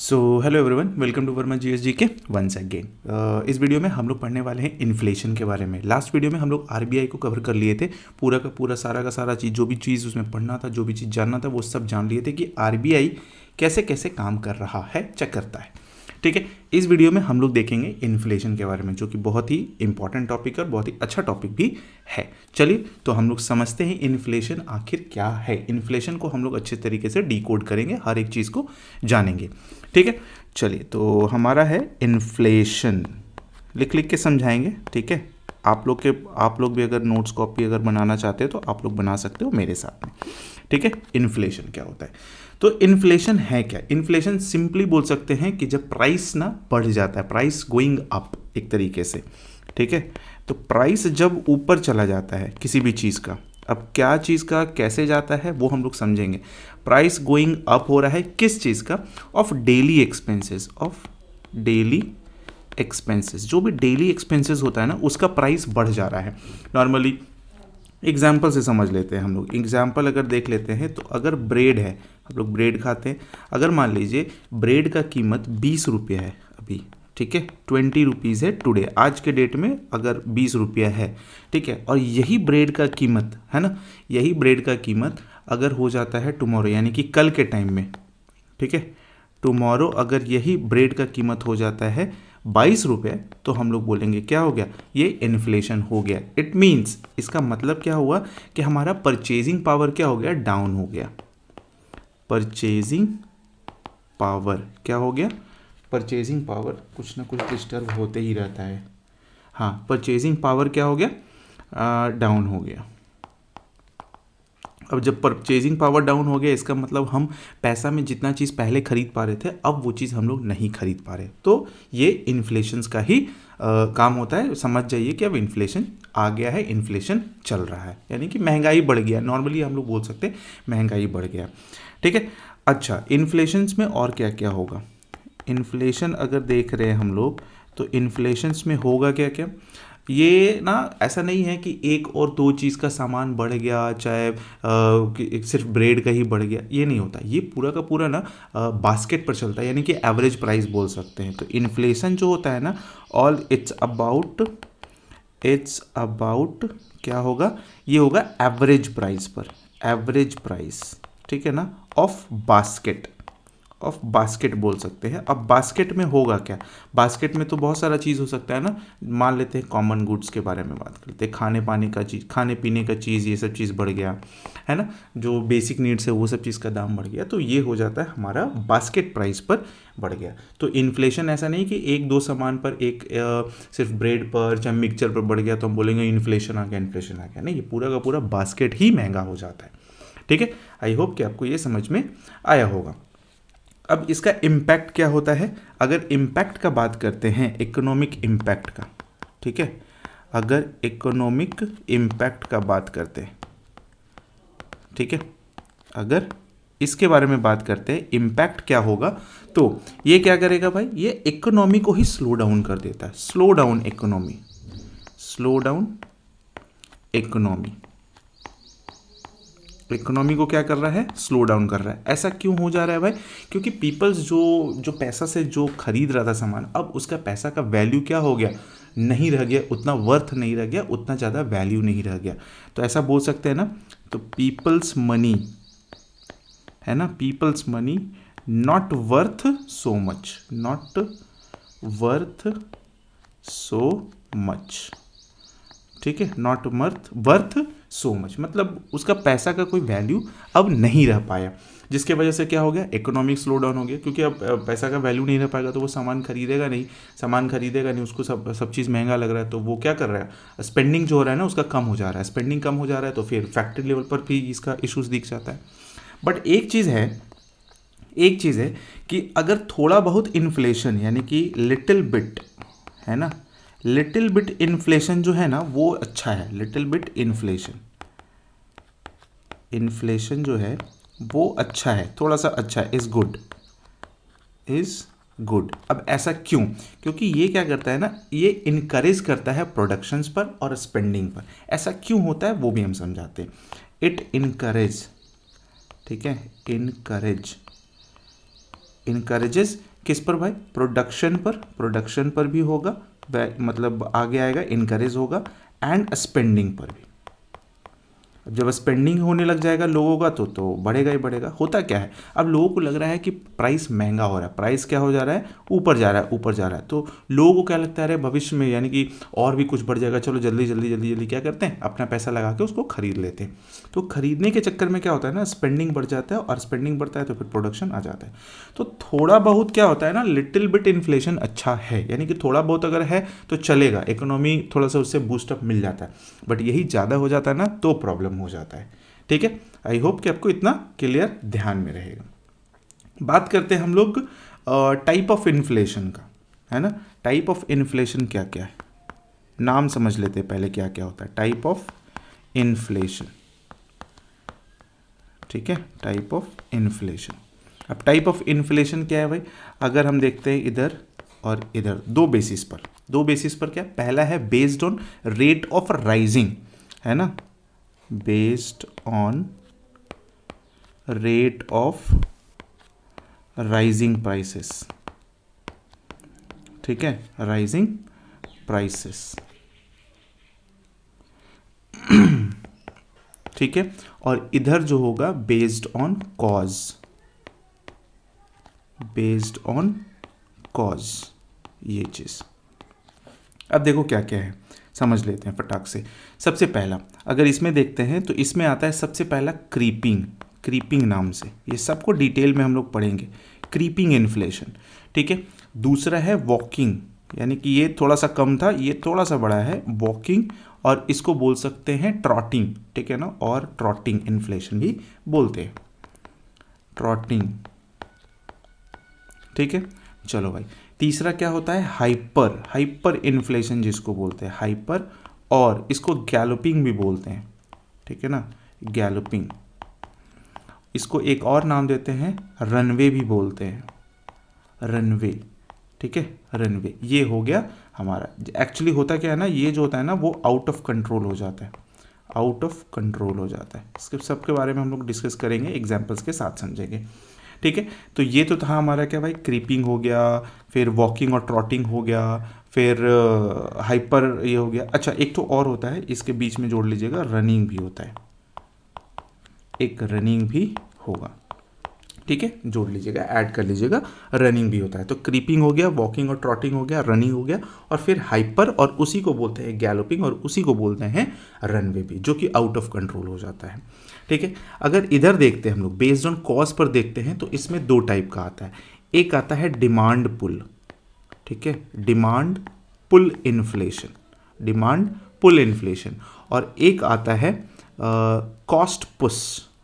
So hello everyone, welcome to Verma GSG के once again. इस video में हम लोग पढ़ने वाले हैं इन्फ्लेशन के बारे में। लास्ट वीडियो में हम लोग आरबीआई को कवर कर लिए थे, पूरा का पूरा सारा का सारा चीज़, जो भी चीज़ उसमें पढ़ना था, जो भी चीज़ जानना था, वो सब जान लिए थे कि आरबीआई कैसे कैसे काम कर रहा है, चेक करता है। ठीक है, इस वीडियो में हम लोग देखेंगे इन्फ्लेशन के बारे में, जो कि बहुत ही इंपॉर्टेंट टॉपिक है और बहुत ही अच्छा टॉपिक भी है। चलिए तो हम लोग समझते हैं इन्फ्लेशन आखिर क्या है। इन्फ्लेशन को हम लोग अच्छे तरीके से डिकोड करेंगे, हर एक चीज़ को जानेंगे। ठीक है, चलिए तो हमारा है इन्फ्लेशन, लिख लिख के समझाएंगे। ठीक है, आप लोग भी अगर नोट्स कॉपी अगर बनाना चाहते हो तो आप लोग बना सकते हो मेरे साथ में। ठीक है, इन्फ्लेशन क्या होता है? तो इन्फ्लेशन है क्या? इन्फ्लेशन सिंपली बोल सकते हैं कि जब प्राइस ना बढ़ जाता है, प्राइस गोइंग अप एक तरीके से। ठीक है, तो प्राइस जब ऊपर चला जाता है किसी भी चीज़ का, अब क्या चीज़ का कैसे जाता है वो हम लोग समझेंगे। प्राइस गोइंग अप हो रहा है किस चीज़ का? Of daily expenses, of daily expenses. जो भी डेली एक्सपेंसेस होता है ना, उसका प्राइस बढ़ जा रहा है। नॉर्मली एग्जाम्पल से समझ लेते हैं हम लोग। एग्जाम्पल अगर देख लेते हैं तो अगर ब्रेड है, हम लोग ब्रेड खाते हैं, अगर मान लीजिए ब्रेड का कीमत 20 रुपये है अभी, ठीक है, 20 रुपीज़ है टुडे, आज के डेट में अगर 20 रुपया है, ठीक है, और यही ब्रेड का कीमत है ना, यही ब्रेड का कीमत अगर हो जाता है टुमारो, यानी कि कल के टाइम में, ठीक है, टुमारो अगर यही ब्रेड का कीमत हो जाता है 22 रुपये, तो हम लोग बोलेंगे क्या हो गया? ये इन्फ्लेशन हो गया। इट मीन्स, इसका मतलब क्या हुआ कि हमारा परचेजिंग पावर क्या हो गया? डाउन हो गया। परचेजिंग पावर क्या हो गया? परचेजिंग पावर कुछ ना कुछ डिस्टर्ब होते ही रहता है। हाँ, परचेजिंग पावर क्या हो गया? डाउन हो गया। अब जब परचेजिंग पावर डाउन हो गया, इसका मतलब हम पैसा में जितना चीज़ पहले खरीद पा रहे थे, अब वो चीज़ हम लोग नहीं खरीद पा रहे। तो ये इन्फ्लेशन का ही काम होता है। समझ जाइए कि अब इन्फ्लेशन आ गया है, इन्फ्लेशन चल रहा है, यानी कि महंगाई बढ़ गया। नॉर्मली हम लोग बोल सकते हैं महंगाई बढ़ गया। ठीक है, अच्छा, इन्फ्लेशन में और क्या क्या होगा? इन्फ्लेशन अगर देख रहे हैं हम लोग, तो इन्फ्लेशन में होगा क्या क्या? ये ना ऐसा नहीं है कि एक और दो चीज़ का सामान बढ़ गया, चाहे सिर्फ ब्रेड का ही बढ़ गया, ये नहीं होता। ये पूरा का पूरा ना बास्केट पर चलता है, यानी कि एवरेज प्राइस बोल सकते हैं। तो इन्फ्लेशन जो होता है ना, ऑल इट्स अबाउट क्या होगा? ये होगा एवरेज प्राइस पर, एवरेज प्राइस, ठीक है ना, ऑफ बास्केट बोल सकते हैं। अब बास्केट में होगा क्या? बास्केट में तो बहुत सारा चीज़ हो सकता है ना। मान लेते हैं कॉमन गुड्स के बारे में बात करते हैं, खाने पाने का चीज़, खाने पीने का चीज़, ये सब चीज़ बढ़ गया है ना, जो बेसिक नीड्स है वो सब चीज़ का दाम बढ़ गया, तो ये हो जाता है हमारा बास्केट प्राइस पर बढ़ गया। तो इन्फ्लेशन ऐसा नहीं कि एक दो सामान पर, एक सिर्फ ब्रेड पर चाहे मिक्सचर पर बढ़ गया तो हम बोलेंगे इन्फ्लेशन आ गया, इन्फ्लेशन आ गया। नहीं, ये पूरा का पूरा बास्केट ही महंगा हो जाता है। ठीक है, आई होप कि आपको ये समझ में आया होगा। अब इसका इम्पैक्ट क्या होता है? अगर इम्पैक्ट का बात करते हैं, इकोनॉमिक इम्पैक्ट का, ठीक है, अगर इकोनॉमिक इम्पैक्ट का बात करते हैं, ठीक है, अगर इसके बारे में बात करते हैं इम्पैक्ट क्या होगा, तो ये क्या करेगा भाई? ये इकोनॉमी को ही स्लो डाउन कर देता है। Slow down economy, slow down economy, economy को क्या कर रहा है? स्लो डाउन कर रहा है। ऐसा क्यों हो जा रहा है भाई? क्योंकि पीपल्स जो पैसा से जो खरीद रहा था सामान, अब उसका पैसा का वैल्यू क्या हो गया? नहीं रह गया, उतना वर्थ नहीं रह गया, उतना ज़्यादा वैल्यू नहीं रह गया। तो ऐसा बोल सकते हैं ना, तो पीपल्स मनी है ना, peoples money not worth so much, not worth so much, ठीक है, नॉट वर्थ सो मच, मतलब उसका पैसा का कोई वैल्यू अब नहीं रह पाया, जिसके वजह से क्या हो गया? इकोनॉमिक स्लो डाउन हो गया। क्योंकि अब पैसा का वैल्यू नहीं रह पाएगा तो वो सामान खरीदेगा नहीं, उसको सब चीज़ महंगा लग रहा है, तो वो क्या कर रहा है? स्पेंडिंग जो हो रहा है ना, उसका कम हो जा रहा है। स्पेंडिंग कम हो जा रहा है तो फिर फैक्ट्री लेवल पर भी इसका इशूज़ दिख जाता है। बट एक चीज़ है कि अगर थोड़ा बहुत इन्फ्लेशन, यानी कि लिटिल बिट है ना, लिटिल बिट इन्फ्लेशन जो है ना वो अच्छा है। लिटिल बिट इन्फ्लेशन जो है वो अच्छा है, थोड़ा सा अच्छा है, इज गुड। अब ऐसा क्यों? क्योंकि ये क्या करता है ना, ये इनकरेज करता है प्रोडक्शंस पर और स्पेंडिंग पर। ऐसा क्यों होता है वो भी हम समझाते हैं। इट इनकरेज, ठीक है, इनकरेजेस किस पर भाई? प्रोडक्शन पर, प्रोडक्शन पर भी होगा, मतलब आगे आएगा इनकरेज होगा, एंड स्पेंडिंग पर भी। जब स्पेंडिंग होने लग जाएगा लोगों का तो बढ़ेगा ही बढ़ेगा। होता क्या है, अब लोगों को लग रहा है कि प्राइस महंगा हो रहा है, प्राइस क्या हो जा रहा है? ऊपर जा रहा है, ऊपर जा रहा है। तो लोगों को क्या लगता है, अरे भविष्य में यानी कि और भी कुछ बढ़ जाएगा, चलो जल्दी जल्दी जल्दी जल्दी क्या करते हैं, अपना पैसा लगा के उसको खरीद लेते हैं। तो खरीदने के चक्कर में क्या होता है ना, स्पेंडिंग बढ़ जाता है, और स्पेंडिंग बढ़ता है तो फिर प्रोडक्शन आ जाता है। तो थोड़ा बहुत क्या होता है ना, लिटिल बिट इन्फ्लेशन अच्छा है, यानी कि थोड़ा बहुत अगर है तो चलेगा, इकोनॉमी थोड़ा सा उससे बूस्टअप मिल जाता है। बट यही ज़्यादा हो जाता है ना तो प्रॉब्लम हो जाता है। ठीक है, आई होप कि आपको इतना क्लियर ध्यान में रहेगा। बात करते हैं हम लोग टाइप ऑफ इन्फ्लेशन का, है ना। टाइप ऑफ इन्फ्लेशन क्या क्या है, नाम समझ लेते हैं पहले क्या क्या होता है। टाइप ऑफ इन्फ्लेशन, ठीक है, टाइप ऑफ इन्फ्लेशन। अब टाइप ऑफ इन्फ्लेशन क्या है भाई, अगर हम देखते हैं इधर और इधर दो बेसिस पर क्या, पहला है based on rate of rising, है ना, based on rate of rising prices, ठीक है, राइजिंग प्राइसेस, ठीक है। और इधर जो होगा based on cause, based on cause, ये चीज। अब देखो क्या क्या है, समझ लेते हैं फटाक से। सबसे पहला अगर इसमें देखते हैं तो इसमें आता है सबसे पहला क्रीपिंग, क्रीपिंग नाम से, ये सबको डिटेल में हम लोग पढ़ेंगे, क्रीपिंग इन्फ्लेशन, ठीक है। दूसरा है वॉकिंग, यानी कि ये थोड़ा सा कम था, ये थोड़ा सा बड़ा है, वॉकिंग, और इसको बोल सकते हैं ट्रॉटिंग, ठीक है ना, और ट्रॉटिंग इन्फ्लेशन भी बोलते हैं, ट्रॉटिंग, ठीक है। चलो भाई, तीसरा क्या होता है, हाइपर, हाइपर इन्फ्लेशन जिसको बोलते हैं, हाइपर, और इसको गैलोपिंग भी बोलते हैं, ठीक है ना, गैलोपिंग। इसको एक और नाम देते हैं, रनवे भी बोलते हैं, रनवे, ठीक है, रनवे। ये हो गया हमारा। एक्चुअली होता क्या है ना, ये जो होता है ना वो आउट ऑफ कंट्रोल हो जाता है, आउट ऑफ कंट्रोल हो जाता है। इसके सबके बारे में हम लोग डिस्कस करेंगे, एग्जाम्पल्स के साथ समझेंगे, ठीक है। तो ये तो था हमारा क्या भाई, क्रीपिंग हो गया, फिर वॉकिंग और ट्रॉटिंग हो गया, फिर हाइपर ये हो गया। अच्छा, एक तो और होता है, इसके बीच में जोड़ लीजिएगा, रनिंग भी होता है, एक रनिंग भी होगा, ठीक है, जोड़ लीजिएगा, ऐड कर लीजिएगा, रनिंग भी होता है। तो क्रीपिंग हो गया, वॉकिंग और ट्रॉटिंग हो गया, रनिंग हो गया, और फिर हाइपर, और उसी को बोलते हैं गैलोपिंग, और उसी को बोलते हैं रनवे भी, जो कि आउट ऑफ कंट्रोल हो जाता है, ठीक है। अगर इधर देखते हैं हम लोग, बेस्ड ऑन कॉज पर देखते हैं, तो इसमें दो टाइप का आता है। एक आता है डिमांड पुल, ठीक है, demand pull inflation, demand pull inflation, और एक आता है कॉस्ट पुश,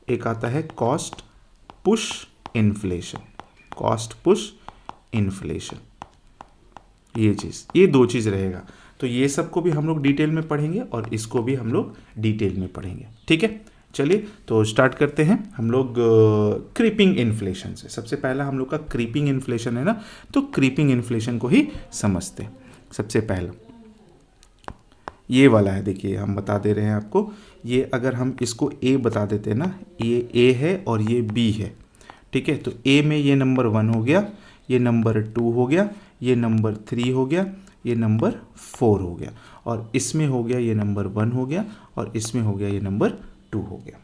एक आता है cost push inflation, cost push inflation, ये चीज़, ये दो चीज़ रहेगा। तो ये सबको भी हम लोग डिटेल में पढ़ेंगे, और इसको भी हम लोग डिटेल में पढ़ेंगे, ठीक है। चलिए तो स्टार्ट करते हैं हम लोग क्रीपिंग इन्फ्लेशन से। सबसे पहला हम लोग का क्रीपिंग इन्फ्लेशन है ना, तो क्रीपिंग इन्फ्लेशन को ही समझते हैं। सबसे पहला ये वाला है, देखिए हम बता दे रहे हैं आपको, ये अगर हम इसको ए बता देते हैं ना, ये ए है और ये बी है, ठीक है। तो ए में ये नंबर 1 हो गया, ये नंबर 2 हो गया, ये नंबर 3 हो गया, ये नंबर 4 हो गया, और इसमें हो गया ये नंबर 1 हो गया, और इसमें हो गया ये नंबर 2 हो गया,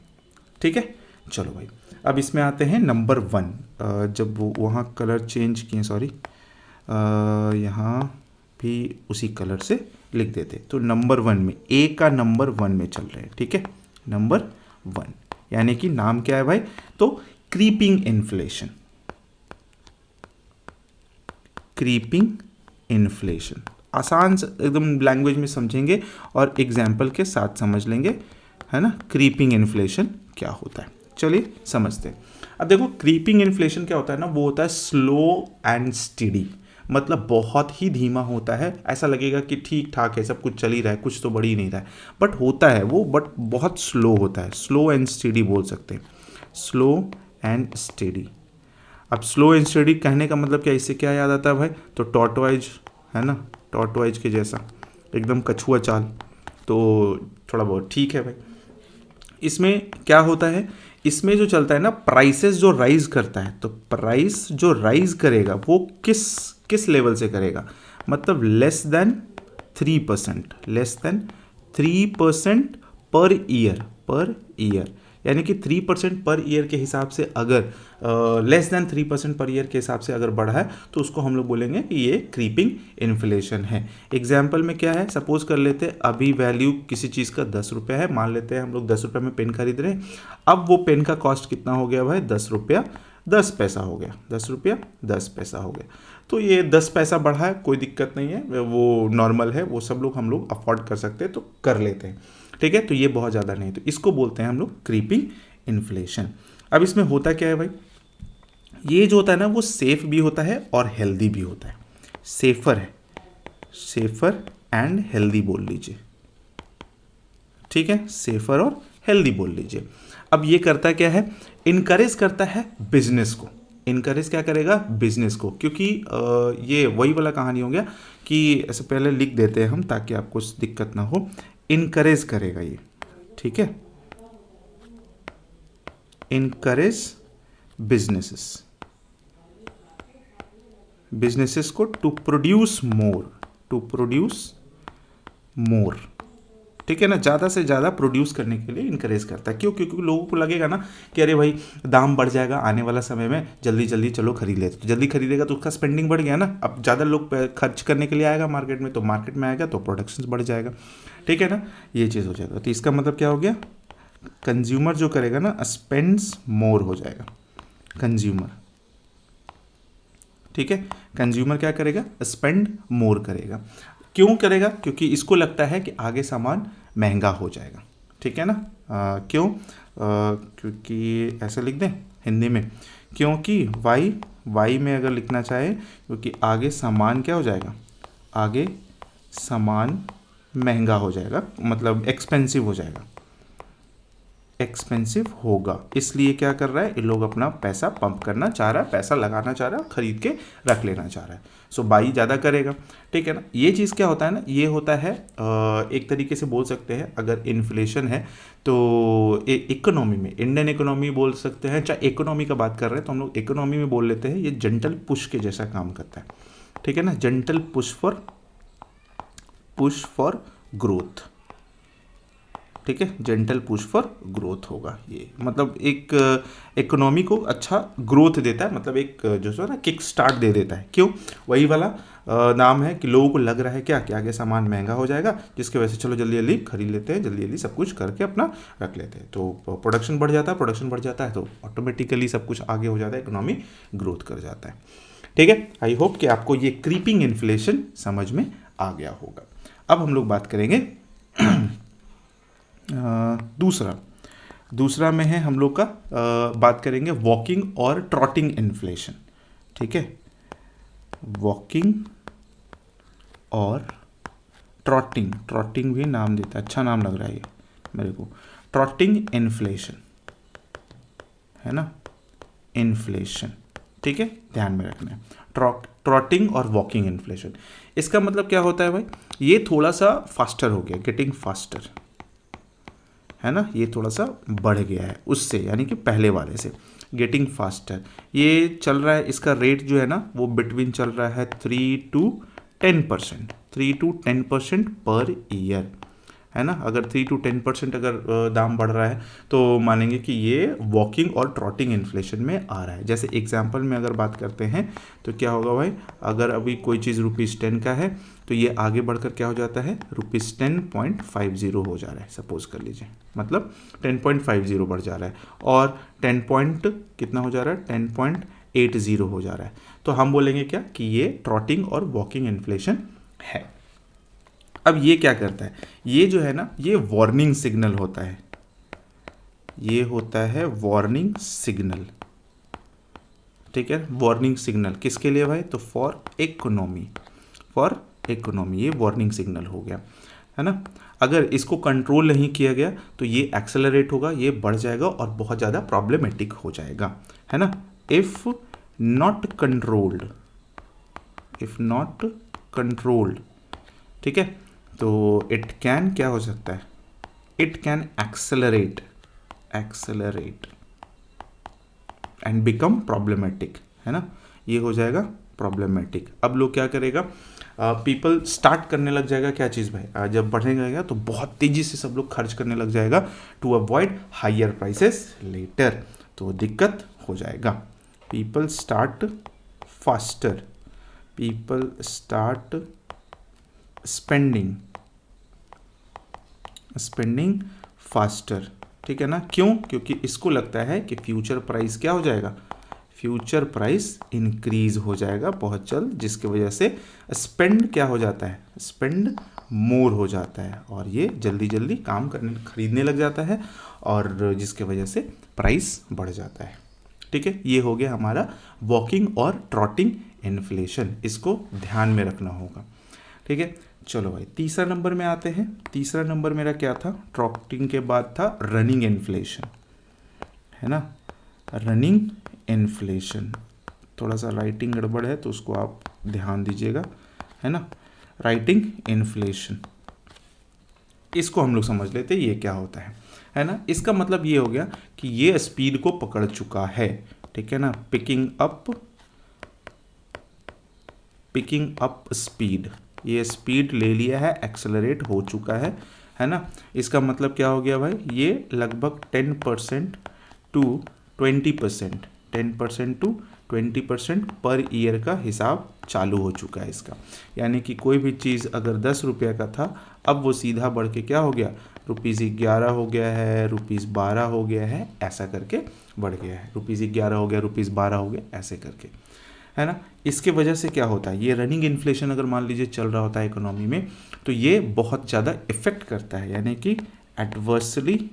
ठीक है। चलो भाई, अब इसमें आते हैं नंबर 1। जब वो वहाँ कलर चेंज किए, सॉरी, यहाँ भी उसी कलर से लिख देते। तो नंबर 1 में, ए का नंबर 1 में चल रहे हैं, ठीक है, नंबर 1, यानी कि नाम क्या है भाई, तो क्रीपिंग इन्फ्लेशन, क्रीपिंग इन्फ्लेशन। आसान एकदम लैंग्वेज में समझेंगे और एग्जाम्पल के साथ समझ लेंगे, है ना, क्रीपिंग इन्फ्लेशन क्या होता है। चलिए समझते हैं। अब देखो, क्रीपिंग इन्फ्लेशन क्या होता है ना, वो होता है स्लो एंड स्टेडी, मतलब बहुत ही धीमा होता है, ऐसा लगेगा कि ठीक ठाक है, सब कुछ चल ही रहा है, कुछ तो बढ़ ही नहीं रहा है, बट होता है वो, बट बहुत स्लो होता है, स्लो एंड स्टेडी बोल सकते हैं, स्लो एंड स्टेडी। अब स्लो एंड स्टेडी कहने का मतलब क्या, इससे क्या याद आता है भाई, तो टॉर्टोइज, है ना, टॉर्टोइज के जैसा एकदम कछुआ चाल, तो थोड़ा बहुत ठीक है भाई। इसमें क्या होता है, इसमें जो चलता है ना, प्राइसेस जो राइज करता है, तो प्राइस जो राइज करेगा वो किस किस लेवल से करेगा, मतलब less than 3%, less than 3% per year, यानी कि 3% पर ईयर के हिसाब से अगर लेस देन 3% पर ईयर के हिसाब से अगर बढ़ा है तो उसको हम लोग बोलेंगे कि ये क्रीपिंग इन्फ्लेशन है। एग्जाम्पल में क्या है, सपोज कर लेते हैं अभी वैल्यू किसी चीज़ का 10 रुपया है, मान लेते हैं हम लोग 10 रुपये में पेन खरीद रहे हैं। अब वो पेन का कॉस्ट कितना हो गया भाई, 10 रुपया 10 पैसा हो गया, 10 रुपया 10 पैसा हो गया। तो ये 10 पैसा बढ़ा है, कोई दिक्कत नहीं है, वो नॉर्मल है, वो सब लोग हम लोग अफोर्ड कर सकते हैं तो कर लेते हैं, ठीक है। तो ये बहुत ज़्यादा नहीं, तो इसको बोलते हैं हम लोग क्रीपिंग इन्फ्लेशन। अब इसमें होता क्या है भाई, ये जो होता है ना वो सेफ भी होता है और हेल्दी भी होता है। सेफर है, सेफर एंड हेल्दी बोल लीजिए, ठीक है, सेफर और हेल्दी बोल लीजिए। अब ये करता क्या है, इनकरेज करता है बिजनेस को, इनकरेज क्या करेगा, बिजनेस को, क्योंकि ये वही वाला कहानी हो गया कि ऐसे पहले लिख देते हैं हम ताकि आपको दिक्कत ना हो। इनकरेज करेगा ये, ठीक है, इनकरेज बिजनेसेस, बिजनेसेस को to produce more, to produce more, ठीक है ना, ज़्यादा से ज़्यादा प्रोड्यूस करने के लिए इनकरेज करता है। क्यों, क्योंकि लोगों को लगेगा ना कि अरे भाई दाम बढ़ जाएगा आने वाला समय में, जल्दी जल्दी चलो खरीद लेते, तो जल्दी खरीदेगा तो उसका स्पेंडिंग बढ़ गया ना, अब ज़्यादा लोग खर्च करने के लिए आएगा मार्केट में, तो मार्केट में आएगा तो प्रोडक्शन बढ़ जाएगा, ठीक है ना, ये चीज़ हो जाएगा। तो इसका मतलब क्या हो गया, कंज्यूमर जो करेगा ना स्पेंड्स मोर हो जाएगा, कंज्यूमर, ठीक है, कंज्यूमर क्या करेगा, स्पेंड मोर करेगा। क्यों करेगा, क्योंकि इसको लगता है कि आगे सामान महंगा हो जाएगा, ठीक है ना। क्यों, क्योंकि ऐसे लिख दें हिंदी में, क्योंकि वाई में अगर लिखना चाहे, क्योंकि आगे सामान क्या हो जाएगा, आगे सामान महंगा हो जाएगा, मतलब एक्सपेंसिव हो जाएगा, एक्सपेंसिव होगा, इसलिए क्या कर रहा है, ये लोग अपना पैसा पंप करना चाह रहा है, पैसा लगाना चाह रहा है, खरीद के रख लेना चाह रहा है, सो बाई ज़्यादा करेगा, ठीक है ना। ये चीज़ क्या होता है ना, ये होता है एक तरीके से बोल सकते हैं, अगर इन्फ्लेशन है तो इकोनॉमी में, इंडियन इकोनॉमी बोल सकते हैं, चाहे इकोनॉमी का बात कर रहे हैं तो हम लोग इकोनॉमी में बोल लेते हैं, ये जेंटल पुश के जैसा काम करता है, ठीक है ना, जेंटल पुश फॉर ग्रोथ, ठीक है, जेंटल पुश फॉर ग्रोथ होगा ये, मतलब एक इकोनॉमी को अच्छा ग्रोथ देता है, मतलब एक जो है ना किक स्टार्ट दे देता है। क्यों, वही वाला नाम है कि लोगों को लग रहा है क्या कि आगे सामान महंगा हो जाएगा, जिसकी वजह से चलो जल्दी जल्दी खरीद लेते हैं, जल्दी जल्दी सब कुछ करके अपना रख लेते हैं, तो प्रोडक्शन बढ़ जाता है, प्रोडक्शन बढ़ जाता है तो ऑटोमेटिकली सब कुछ आगे हो जाता है, इकोनॉमी ग्रोथ कर जाता है, ठीक है। आई होप कि आपको ये क्रीपिंग इन्फ्लेशन समझ में आ गया होगा। अब हम लोग बात करेंगे दूसरा में है हम लोग का बात करेंगे वॉकिंग और ट्रॉटिंग इन्फ्लेशन, ठीक है, वॉकिंग और ट्रॉटिंग भी नाम देता है, अच्छा नाम लग रहा है ये मेरे को, ट्रॉटिंग इन्फ्लेशन है ना, इन्फ्लेशन, ठीक है, ध्यान में रखना है, ट्रॉटिंग और वॉकिंग इन्फ्लेशन। इसका मतलब क्या होता है भाई, ये थोड़ा सा फास्टर हो गया, गेटिंग फास्टर है ना, ये थोड़ा सा बढ़ गया है उससे, यानी कि पहले वाले से, गेटिंग फास्टर, ये चल रहा है, इसका रेट जो है ना वो बिटवीन चल रहा है 3 to 10%, 3 to 10% पर ईयर, है ना। अगर 3 to 10% अगर दाम बढ़ रहा है तो मानेंगे कि ये वॉकिंग और ट्रॉटिंग इन्फ्लेशन में आ रहा है। जैसे एग्जांपल में अगर बात करते हैं तो क्या होगा भाई, अगर अभी कोई चीज़ ₹10 का है तो ये आगे बढ़कर क्या हो जाता है, ₹10.50 हो जा रहा है, सपोज कर लीजिए, मतलब 10.50 बढ़ जा रहा है, और 10 पॉइंट कितना हो जा रहा है, 10.80 हो जा रहा है, तो हम बोलेंगे क्या कि ये ट्रॉटिंग और वॉकिंग इन्फ्लेशन है। अब ये क्या करता है, ये जो है ना ये वार्निंग सिग्नल होता है, ये होता है वार्निंग सिग्नल, ठीक है, वार्निंग सिग्नल किसके लिए भाई, तो फॉर इकोनॉमी, ये वार्निंग सिग्नल हो गया, है ना। अगर इसको कंट्रोल नहीं किया गया तो ये एक्सेलरेट होगा, ये बढ़ जाएगा और बहुत ज़्यादा प्रॉब्लमेटिक हो जाएगा, है ना। इफ़ नॉट कंट्रोल्ड, ठीक है, तो इट कैन क्या हो सकता है, it can accelerate accelerate and become problematic, है ना, ये हो जाएगा प्रॉब्लमेटिक। अब लोग क्या करेगा, पीपल स्टार्ट करने लग जाएगा क्या चीज़ भाई, जब बढ़ने लगेगा तो बहुत तेज़ी से सब लोग खर्च करने लग जाएगा to avoid higher prices later, तो दिक्कत हो जाएगा। People start faster, people start spending faster, ठीक है ना, क्यों, क्योंकि इसको लगता है कि फ्यूचर प्राइस क्या हो जाएगा, फ्यूचर प्राइस इंक्रीज हो जाएगा बहुत जल्द, जिसकी वजह से स्पेंड क्या हो जाता है, स्पेंड मोर हो जाता है, और ये जल्दी जल्दी काम करने खरीदने लग जाता है, और जिसके वजह से प्राइस बढ़ जाता है। ठीक है, ये हो गया हमारा वॉकिंग और ट्रॉटिंग इन्फ्लेशन, इसको ध्यान में रखना होगा। ठीक है, चलो भाई तीसरा नंबर में आते हैं। तीसरा नंबर मेरा क्या था, ट्रॉटिंग के बाद था रनिंग इन्फ्लेशन, है ना, रनिंग इन्फ्लेशन। थोड़ा सा राइटिंग गड़बड़ है तो उसको आप ध्यान दीजिएगा, है ना, राइटिंग इन्फ्लेशन, इसको हम लोग समझ लेते हैं ये क्या होता है ना। इसका मतलब ये हो गया कि ये स्पीड को पकड़ चुका है, ठीक है ना, पिकिंग अप स्पीड, ये स्पीड ले लिया है, एक्सेलरेट हो चुका है ना। इसका मतलब क्या हो गया भाई, ये लगभग 10% टू 20%, 10% टू 20% पर ईयर का हिसाब चालू हो चुका है इसका। यानी कि कोई भी चीज़ अगर 10 रुपये का था, अब वो सीधा बढ़ के क्या हो गया, ₹11 हो गया है, ₹12 हो गया है, ऐसा करके बढ़ गया है, ₹11 हो गया, ₹12 हो गया, ऐसे करके, है ना। इसके वजह से क्या होता है, ये रनिंग इन्फ्लेशन अगर मान लीजिए चल रहा होता है इकोनॉमी में, तो ये बहुत ज़्यादा इफेक्ट करता है, यानी कि एडवर्सली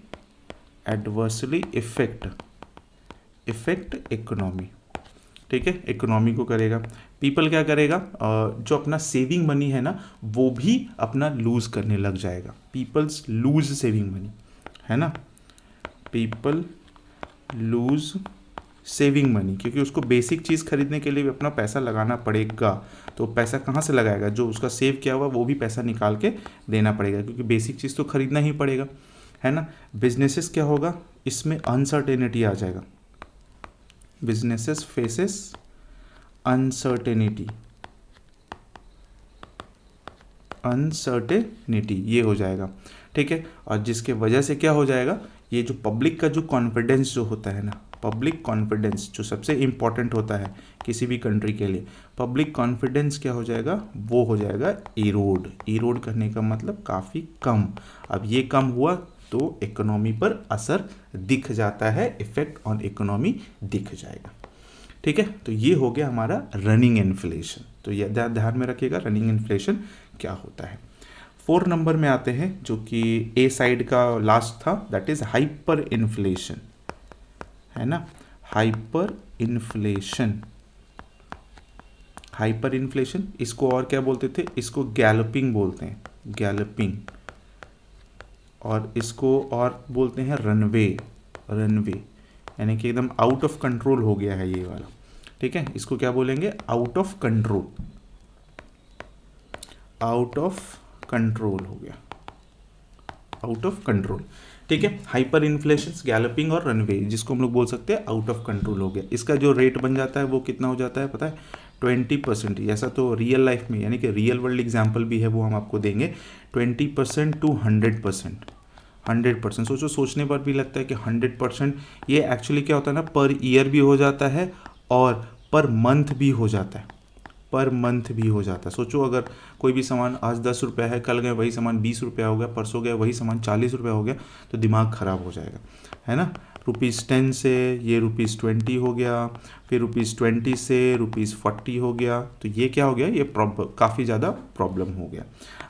इफेक्ट इकोनॉमी, ठीक है, इकोनॉमी को करेगा। पीपल क्या करेगा, जो अपना सेविंग मनी है ना, वो भी अपना लूज करने लग जाएगा, पीपल्स लूज सेविंग मनी, है ना, पीपल लूज सेविंग मनी, क्योंकि उसको बेसिक चीज़ खरीदने के लिए भी अपना पैसा लगाना पड़ेगा। तो पैसा कहाँ से लगाएगा, जो उसका सेव किया हुआ वो भी पैसा निकाल के देना पड़ेगा, क्योंकि बेसिक चीज़ तो खरीदना ही पड़ेगा, है ना। बिजनेसेस क्या होगा, इसमें अनसर्टेनिटी आ जाएगा, बिजनेसेस फेसेस अनसर्टेनिटी, ये हो जाएगा, ठीक है। और जिसके वजह से क्या हो जाएगा, ये जो पब्लिक का जो कॉन्फिडेंस जो होता है ना, पब्लिक कॉन्फिडेंस जो सबसे इम्पॉर्टेंट होता है किसी भी कंट्री के लिए, पब्लिक कॉन्फिडेंस क्या हो जाएगा, वो हो जाएगा इरोड करने का मतलब काफ़ी कम। अब ये कम हुआ तो इकोनॉमी पर असर दिख जाता है, इफेक्ट ऑन इकोनॉमी दिख जाएगा, ठीक है। तो ये हो गया हमारा रनिंग इन्फ्लेशन, तो ये ध्यान में रखिएगा रनिंग इन्फ्लेशन क्या होता है। 4 नंबर में आते हैं, जो कि ए साइड का लास्ट था, दैट इज हाइपर इन्फ्लेशन, है ना, हाइपर इन्फ्लेशन, इसको और क्या बोलते थे, इसको गैलपिंग बोलते हैं, गैलपिंग, और इसको और बोलते हैं रनवे, यानी कि एकदम आउट ऑफ कंट्रोल हो गया है ये वाला, ठीक है। इसको क्या बोलेंगे, आउट ऑफ कंट्रोल हो गया, आउट ऑफ कंट्रोल, ठीक है। हाइपर इन्फ्लेशन, गैलपिंग और रनवे, जिसको हम लोग बोल सकते हैं आउट ऑफ कंट्रोल हो गया। इसका जो रेट बन जाता है वो कितना हो जाता है पता है, 20%। ऐसा तो रियल लाइफ में, यानी कि रियल वर्ल्ड एग्जाम्पल भी है, वो हम आपको देंगे, 20% टू 100%। सोचने पर भी लगता है कि 100%, ये एक्चुअली क्या होता है ना, पर ईयर भी हो जाता है और पर मंथ भी हो जाता है, सोचो अगर कोई भी सामान आज 10 रुपया है, कल गए वही सामान 20 रुपया हो गया, परसों गए वही सामान 40 रुपया हो गया, तो दिमाग ख़राब हो जाएगा, है ना। ₹10 से ये ₹20 हो गया, फिर ₹20 से ₹40 हो गया, तो ये क्या हो गया, ये काफ़ी ज़्यादा प्रॉब्लम हो गया।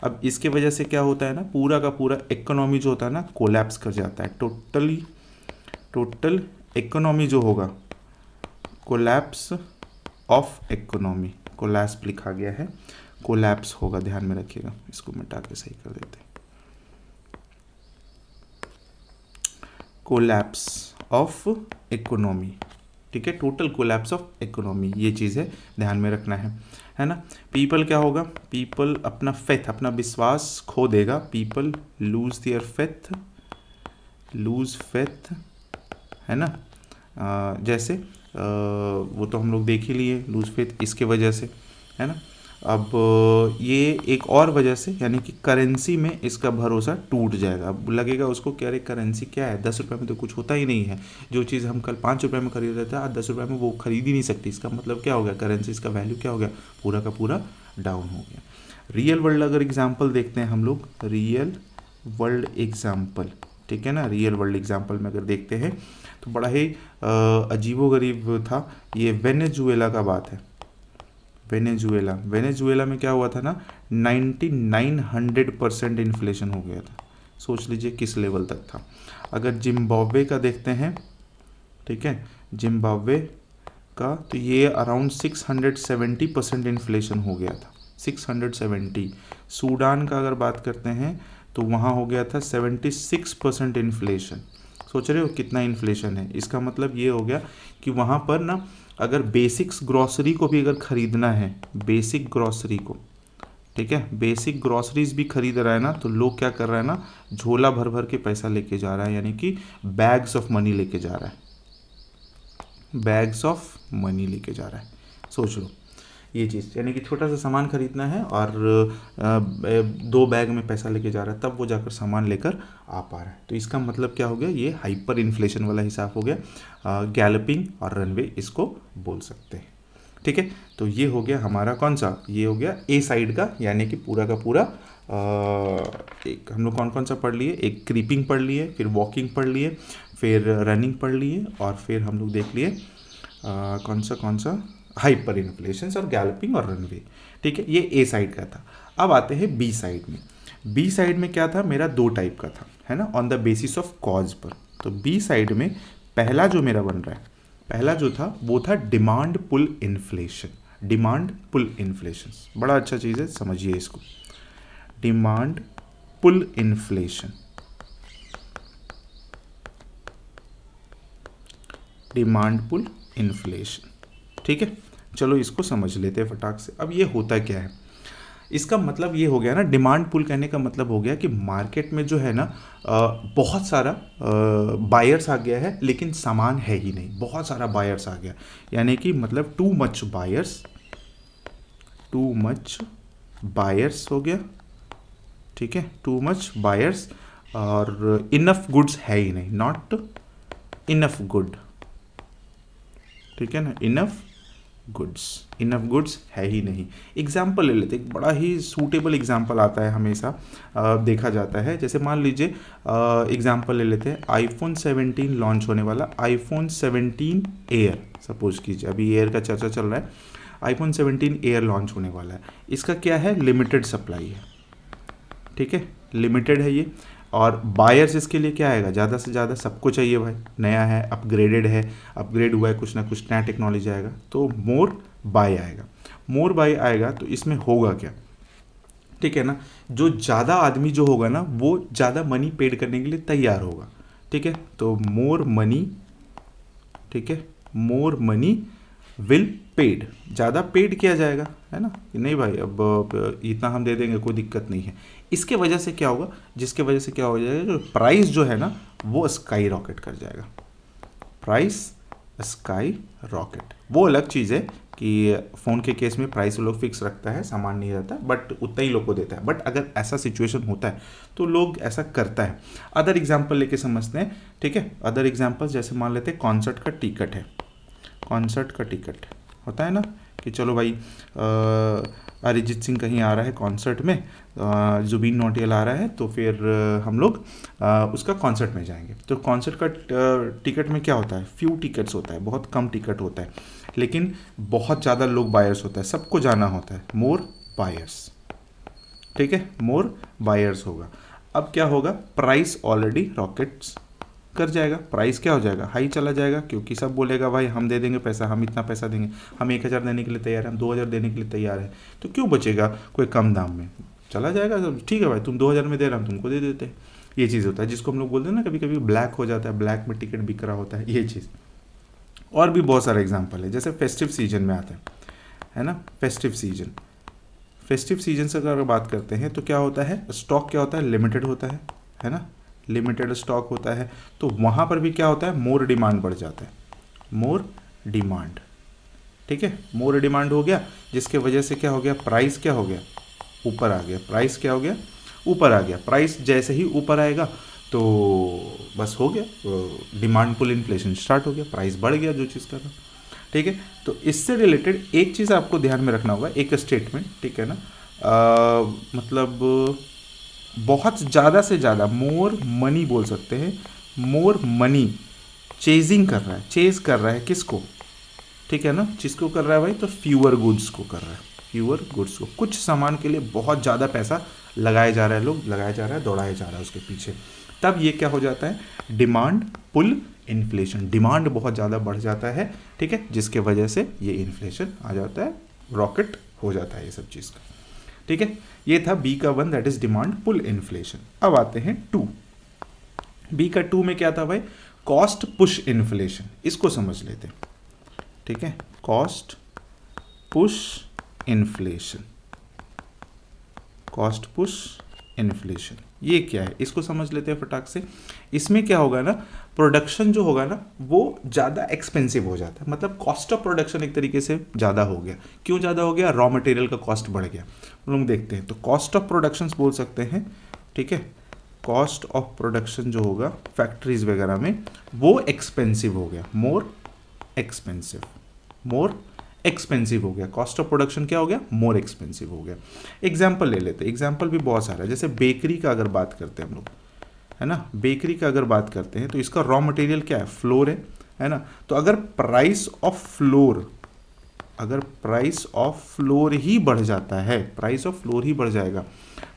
अब इसके वजह से क्या होता है ना, पूरा का पूरा इकोनॉमी जो होता है ना, कोलैप्स कर जाता है, टोटल इकोनॉमी जो होगा, कोलैप्स ऑफ इकोनॉमी, कोलैप्स लिखा गया है, कोलैप्स होगा, ध्यान में रखिएगा, इसको मिटा के सही कर देते हैं, कोलैप्स ऑफ इकोनॉमी, ठीक है, टोटल कोलैप्स ऑफ इकोनॉमी, ये चीज़ है, ध्यान में रखना है ना। पीपल क्या होगा, पीपल अपना फेथ, अपना विश्वास खो देगा, पीपल लूज देयर फेथ है ना। जैसे वो तो हम लोग देख ही लिए लूज फेथ इसके वजह से, है ना। अब ये एक और वजह से, यानी कि करेंसी में इसका भरोसा टूट जाएगा। अब लगेगा उसको कि अरे करेंसी क्या है, 10 रुपये में तो कुछ होता ही नहीं है, जो चीज़ हम कल 5 रुपये में खरीद रहे थे आज 10 रुपये में वो खरीद ही नहीं सकती। इसका मतलब क्या हो गया, करेंसी इसका वैल्यू क्या हो गया, पूरा का पूरा डाउन हो गया। रियल वर्ल्ड अगर एग्जाम्पल देखते हैं हम लोग, रियल वर्ल्ड एग्जाम्पल, ठीक है ना, रियल वर्ल्ड एग्जाम्पल में अगर देखते हैं तो बड़ा ही अजीबोगरीब था। ये वेनेजुएला का बात है, वेनेजुएला में क्या हुआ था ना, 9900% इन्फ्लेशन हो गया था। सोच लीजिए किस लेवल तक था। अगर जिम्बाब्वे का देखते हैं, ठीक है, जिम्बाब्वे का, तो ये अराउंड 670% इन्फ्लेशन हो गया था, 670। सूडान का अगर बात करते हैं तो वहाँ हो गया था 76% इन्फ्लेशन। सोच रहे हो कितना इन्फ्लेशन है। इसका मतलब ये हो गया कि वहाँ पर ना अगर बेसिक्स ग्रॉसरी को भी अगर ख़रीदना है, बेसिक ग्रॉसरी को, ठीक है, बेसिक ग्रॉसरीज भी खरीद रहा है ना, तो लोग क्या कर रहा है ना, झोला भर भर के पैसा लेके जा रहा है, यानी कि बैग्स ऑफ मनी लेके जा रहा है, बैग्स ऑफ मनी लेके जा रहा है। सोच लो ये चीज़, यानी कि छोटा सा सामान खरीदना है और 2 बैग में पैसा लेके जा रहा है, तब वो जाकर सामान लेकर आ पा रहा है। तो इसका मतलब क्या हो गया, ये हाइपर इन्फ्लेशन वाला हिसाब हो गया। गैलपिंग और रनवे इसको बोल सकते हैं, ठीक है। तो ये हो गया हमारा कौन सा, ये हो गया ए साइड का, यानी कि पूरा का पूरा एक हम लोग कौन कौन सा पढ़ लिए, एक क्रीपिंग पढ़ लिए, फिर वॉकिंग पढ़ लिए, फिर रनिंग पढ़ लिए, और फिर हम लोग देख लिए कौन सा हाइपर इन्फ्लेशन और गैलपिंग और रनवे, ठीक है। ये ए साइड का था। अब आते हैं बी साइड में। बी साइड में क्या था, मेरा 2 टाइप का था, है ना, on the basis of cause पर। तो बी साइड में पहला जो मेरा बन रहा है, पहला जो था वो था demand pull inflation. Demand pull inflation बड़ा अच्छा चीज़ है, समझिए इसको। Demand pull inflation, demand pull inflation, ठीक है। चलो इसको समझ लेते हैं फटाक से। अब ये होता क्या है, इसका मतलब ये हो गया ना, डिमांड पुल कहने का मतलब हो गया कि मार्केट में जो है ना बहुत सारा बायर्स आ गया है, लेकिन सामान है ही नहीं, बहुत सारा बायर्स आ गया, यानी कि मतलब टू मच बायर्स हो गया, ठीक है, टू मच बायर्स, और इनफ गुड्स है ही नहीं, नॉट इनफ गुड, ठीक है ना, इनफ गुड्स है ही नहीं। एग्जाम्पल ले लेते, एक बड़ा ही सूटेबल एग्जाम्पल आता है हमेशा, देखा जाता है। जैसे मान लीजिए एग्जाम्पल ले लेते हैं, आईफोन 17 लॉन्च होने वाला, आईफोन 17 एयर, सपोज कीजिए, अभी एयर का चर्चा चल रहा है, आईफोन 17 एयर लॉन्च होने वाला है। इसका क्या है, लिमिटेड सप्लाई है, ठीक है, लिमिटेड है ये, और बायर्स इसके लिए क्या आएगा, ज़्यादा से ज़्यादा सबको चाहिए भाई, नया है, अपग्रेडेड है, अपग्रेड हुआ है, कुछ ना कुछ नया टेक्नोलॉजी आएगा, तो मोर बाय आएगा। तो इसमें होगा क्या, ठीक है ना, जो ज़्यादा आदमी जो होगा ना वो ज़्यादा मनी पेड करने के लिए तैयार होगा, ठीक है। तो मोर मनी, ठीक है, मोर मनी विल पेड, ज़्यादा पेड किया जाएगा, है ना, कि नहीं भाई अब इतना हम दे देंगे, कोई दिक्कत नहीं है। इसके वजह से क्या होगा, जिसके वजह से क्या हो जाएगा, जो प्राइस जो है ना वो स्काई रॉकेट कर जाएगा, प्राइस स्काई रॉकेट। वो अलग चीज़ है कि फ़ोन के केस में प्राइस लोग फिक्स रखता है, सामान नहीं रहता, बट उतना ही लोग को देता है। बट अगर ऐसा सिचुएशन होता है तो लोग ऐसा करता है। अदर एग्जाम्पल लेके समझते हैं, ठीक है। अदर एग्जाम्पल जैसे मान लेते हैं कॉन्सर्ट का टिकट है, कॉन्सर्ट का टिकट होता है ना, कि चलो भाई अरिजीत सिंह कहीं आ रहा है कॉन्सर्ट में, जुबिन नौटियाल आ रहा है, तो फिर हम लोग उसका कॉन्सर्ट में जाएंगे। तो कॉन्सर्ट का टिकट में क्या होता है, फ्यू टिकट्स होता है, बहुत कम टिकट होता है, लेकिन बहुत ज़्यादा लोग बायर्स होता है, सबको जाना होता है, मोर बायर्स, ठीक है, मोर बायर्स होगा। अब क्या होगा, प्राइस ऑलरेडी रॉकेट्स कर जाएगा, प्राइस क्या हो जाएगा, हाई चला जाएगा, क्योंकि सब बोलेगा भाई हम दे देंगे पैसा, हम इतना पैसा देंगे, हम 1000 देने के लिए तैयार हैं, हम 2000 देने के लिए तैयार है, तो क्यों बचेगा कोई कम दाम में, चला जाएगा। ठीक है भाई, तुम 2000 में दे रहा, हम तुमको दे देते हैं। ये चीज़ होता है, जिसको हम लोग बोलते हैं ना, कभी कभी ब्लैक हो जाता है, ब्लैक में टिकट बिक रहा होता है, ये चीज़। और भी बहुत सारे एग्जाम्पल है, जैसे फेस्टिव सीजन में आता है ना, फेस्टिव सीजन से अगर बात करते हैं तो क्या होता है, स्टॉक क्या होता है, लिमिटेड होता है ना, लिमिटेड स्टॉक होता है, तो वहाँ पर भी क्या होता है, मोर डिमांड बढ़ जाता है, मोर डिमांड। ठीक है, मोर डिमांड हो गया, जिसके वजह से क्या हो गया, प्राइस क्या हो गया, ऊपर आ गया, प्राइस क्या हो गया, ऊपर आ गया। प्राइस जैसे ही ऊपर आएगा तो बस हो गया, डिमांड पुल इन्फ्लेशन स्टार्ट हो गया, प्राइस बढ़ गया जो चीज़ का था। ठीक है, तो इससे रिलेटेड एक चीज़ आपको ध्यान में रखना होगा, एक स्टेटमेंट, ठीक है ना, मतलब बहुत ज़्यादा से ज़्यादा, मोर मनी बोल सकते हैं, मोर मनी चेजिंग कर रहा है, चेज कर रहा है किसको, ठीक है ना, जिसको कर रहा है भाई, तो फ्यूअर गुड्स को कर रहा है, फ्यूअर गुड्स को। कुछ सामान के लिए बहुत ज़्यादा पैसा लगाया जा रहा है, लोग लगाया जा रहा है, दौड़ाया जा रहा है उसके पीछे, तब ये क्या हो जाता है, डिमांड पुल इन्फ्लेशन, डिमांड बहुत ज़्यादा बढ़ जाता है। ठीक है, जिसके वजह से ये इन्फ्लेशन आ जाता है, रॉकेट हो जाता है ये सब चीज़ का। ठीक है, ये था बी का 1, that is demand pull inflation. अब आते हैं 2, बी का 2 में क्या था भाई, कॉस्ट पुश इन्फ्लेशन, इसको समझ लेते हैं। ठीक है, cost push inflation, cost push inflation ये क्या है, इसको समझ लेते हैं फटाक से। इसमें क्या होगा ना, प्रोडक्शन जो होगा ना वो ज़्यादा एक्सपेंसिव हो जाता है, मतलब कॉस्ट ऑफ प्रोडक्शन एक तरीके से ज़्यादा हो गया। क्यों ज़्यादा हो गया, रॉ मटेरियल का कॉस्ट बढ़ गया। हम लोग देखते हैं, तो कॉस्ट ऑफ प्रोडक्शन बोल सकते हैं। ठीक है, कॉस्ट ऑफ प्रोडक्शन जो होगा फैक्ट्रीज वगैरह में, वो एक्सपेंसिव हो गया, मोर एक्सपेंसिव, मोर एक्सपेंसिव हो गया। कॉस्ट ऑफ प्रोडक्शन क्या हो गया, मोर एक्सपेंसिव हो गया। एग्जाम्पल ले लेते हैं, एग्जाम्पल भी बहुत सारा है, जैसे बेकरी का अगर बात करते हैं हम लोग, है ना, बेकरी का अगर बात करते हैं तो इसका रॉ मटेरियल क्या है, फ्लोर है ना। तो अगर प्राइस ऑफ फ्लोर, अगर प्राइस ऑफ फ्लोर ही बढ़ जाता है, प्राइस ऑफ फ्लोर ही बढ़ जाएगा,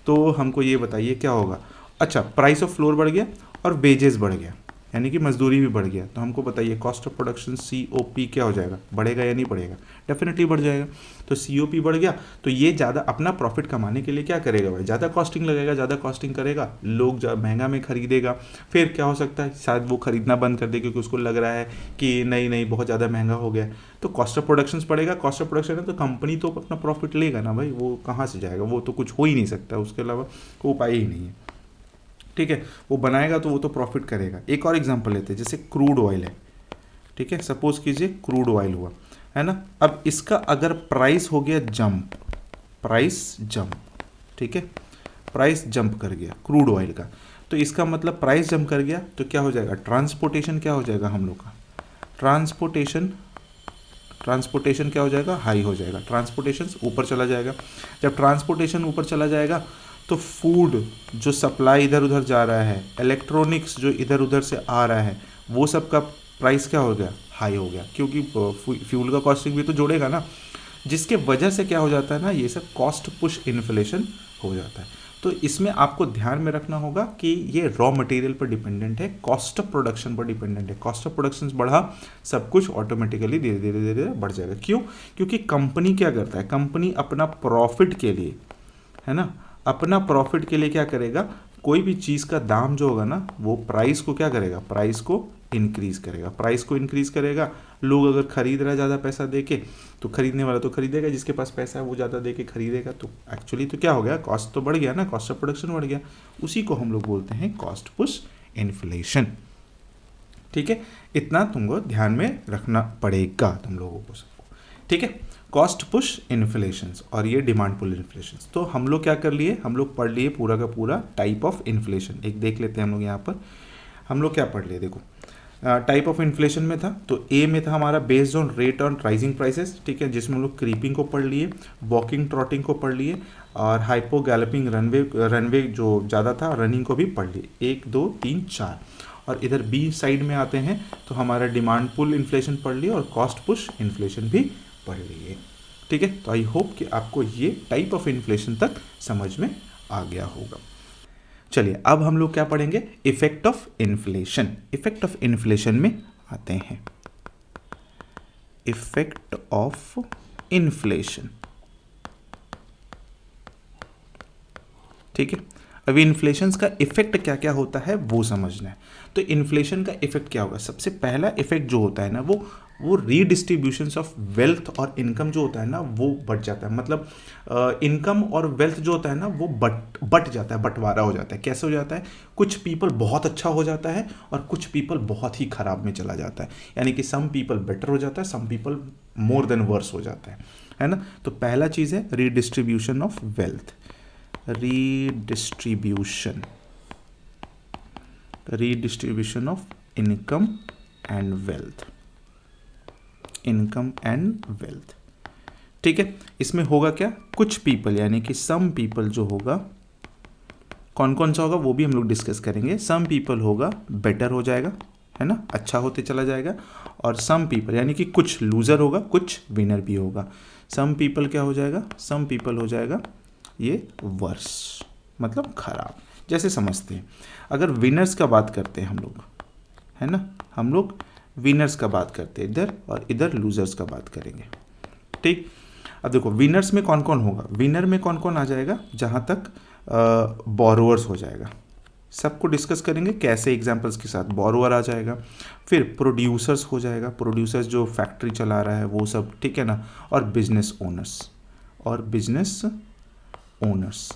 तो हमको ये बताइए क्या होगा। अच्छा, प्राइस ऑफ फ्लोर बढ़ गया और वेजेस बढ़ गया, यानी कि मजदूरी भी बढ़ गया, तो हमको बताइए कॉस्ट ऑफ प्रोडक्शन COP क्या हो जाएगा, बढ़ेगा या नहीं बढ़ेगा, डेफिनेटली बढ़ जाएगा। तो COP बढ़ गया, तो ये ज़्यादा अपना प्रॉफिट कमाने के लिए क्या करेगा भाई, ज़्यादा कॉस्टिंग लगेगा, ज़्यादा कॉस्टिंग करेगा, लोग महंगा में खरीदेगा, फिर क्या हो सकता है, शायद वो खरीदना बंद कर दे क्योंकि उसको लग रहा है कि नहीं बहुत ज़्यादा महंगा हो गया। तो कॉस्ट ऑफ प्रोडक्शन बढ़ेगा, कॉस्ट ऑफ प्रोडक्शन है तो कंपनी तो अपना प्रॉफिट लेगा ना भाई, वो कहाँ से जाएगा, वो तो कुछ हो ही नहीं सकता, उसके अलावा कोई उपाय ही नहीं है। ठीक है, वो बनाएगा तो वो तो प्रॉफिट करेगा। एक और एग्जांपल लेते हैं, जैसे क्रूड ऑयल है। ठीक है, सपोज कीजिए क्रूड ऑयल हुआ, है ना। अब इसका अगर प्राइस हो गया जंप, प्राइस जंप, ठीक है, प्राइस जंप कर गया क्रूड ऑयल का, तो इसका मतलब प्राइस जंप कर गया तो क्या हो जाएगा, ट्रांसपोर्टेशन क्या हो जाएगा हम लोग का, ट्रांसपोर्टेशन क्या हो जाएगा, हाई हो जाएगा, ट्रांसपोर्टेशन ऊपर चला जाएगा। जब ट्रांसपोर्टेशन ऊपर चला जाएगा तो फूड जो सप्लाई इधर उधर जा रहा है, इलेक्ट्रॉनिक्स जो इधर उधर से आ रहा है, वो सब का प्राइस क्या हो गया, हाई हो गया, क्योंकि फ्यूल का कॉस्टिंग भी तो जोड़ेगा ना, जिसके वजह से क्या हो जाता है ना, ये सब कॉस्ट पुश इन्फ्लेशन हो जाता है। तो इसमें आपको ध्यान में रखना होगा कि ये रॉ मटेरियल पर डिपेंडेंट है, कॉस्ट ऑफ प्रोडक्शन पर डिपेंडेंट है। कॉस्ट ऑफ प्रोडक्शन बढ़ा, सब कुछ ऑटोमेटिकली धीरे धीरे धीरे धीरे बढ़ जाएगा। क्यों, क्योंकि कंपनी क्या करता है, कंपनी अपना प्रॉफिट के लिए, है ना, अपना प्रॉफिट के लिए क्या करेगा, कोई भी चीज़ का दाम जो होगा ना, वो प्राइस को क्या करेगा, प्राइस को इंक्रीज करेगा, प्राइस को इंक्रीज करेगा। लोग अगर खरीद रहा है ज़्यादा पैसा दे के, तो खरीदने वाला तो खरीदेगा, जिसके पास पैसा है वो ज़्यादा दे के खरीदेगा, तो एक्चुअली तो क्या हो गया, कॉस्ट तो बढ़ गया ना, कॉस्ट ऑफ प्रोडक्शन बढ़ गया, उसी को हम लोग बोलते हैं कॉस्ट पुश इन्फ्लेशन। ठीक है, इतना तुमको ध्यान में रखना पड़ेगा तुम लोगों को सबको। ठीक है, कॉस्ट पुश इन्फ्लेशंस और ये डिमांड पुल इन्फ्लेशंस। तो हम लोग क्या कर लिए, हम लोग पढ़ लिए पूरा का पूरा टाइप ऑफ इन्फ्लेशन। एक देख लेते हैं हम लोग यहाँ पर, हम लोग क्या पढ़ लिए, देखो टाइप ऑफ इन्फ्लेशन में था, तो ए में था हमारा based on rate on rising prices. ठीक है, जिसमें हम लोग क्रीपिंग को पढ़ लिए, वॉकिंग ट्रॉटिंग को पढ़ लिए, और हाइपो गैलपिंग रनवे जो ज़्यादा था, रनिंग को भी पढ़ लिए, 1 2 3 4। और इधर बी साइड में आते हैं तो हमारा डिमांड पुल इन्फ्लेशन पढ़ लिए और कॉस्ट पुश इन्फ्लेशन भी पढ़ लिए। ठीक है, तो आई होप कि आपको ये टाइप ऑफ इन्फ्लेशन तक समझ में आ गया होगा। चलिए अब हम लोग क्या पढ़ेंगे, effect of inflation. Effect of inflation में आते हैं, इफेक्ट ऑफ इन्फ्लेशन। ठीक है, अभी इन्फ्लेशन का इफेक्ट क्या क्या होता है वो समझना है। तो इन्फ्लेशन का इफेक्ट क्या होगा, सबसे पहला इफेक्ट जो होता है ना, वो वो रीडिस्ट्रीब्यूशन ऑफ वेल्थ और इनकम जो होता है ना वो बढ़ जाता है। मतलब इनकम और वेल्थ जो होता है ना वो बट जाता है, बंटवारा हो जाता है। कैसे हो जाता है? कुछ पीपल बहुत अच्छा हो जाता है और कुछ पीपल बहुत ही खराब में चला जाता है। यानी कि सम पीपल बेटर हो जाता है, some people more than worse हो जाता है ना। तो पहला चीज़ है redistribution of wealth, redistribution of income and wealth. ठीक है, इसमें होगा क्या? कुछ पीपल यानी कि सम पीपल जो होगा, कौन कौन सा होगा वो भी हम लोग डिस्कस करेंगे। सम पीपल होगा बेटर हो जाएगा, है ना, अच्छा होते चला जाएगा। और सम पीपल यानी कि कुछ लूजर होगा, कुछ विनर भी होगा। सम पीपल क्या हो जाएगा? सम पीपल हो जाएगा ये वर्स, मतलब खराब। जैसे समझते हैं, अगर विनर्स का बात करते हैं हम लोग, है ना, हम लोग विनर्स का बात करते हैं इधर, और इधर लूजर्स का बात करेंगे। ठीक, अब देखो विनर्स में कौन कौन होगा। विनर में कौन कौन आ जाएगा? जहाँ तक बोरोअर्स हो जाएगा, सबको डिस्कस करेंगे कैसे, एग्जांपल्स के साथ। बोरोअर आ जाएगा, फिर प्रोड्यूसर्स हो जाएगा, प्रोड्यूसर्स जो फैक्ट्री चला रहा है वो सब, ठीक है ना। और बिजनेस ओनर्स,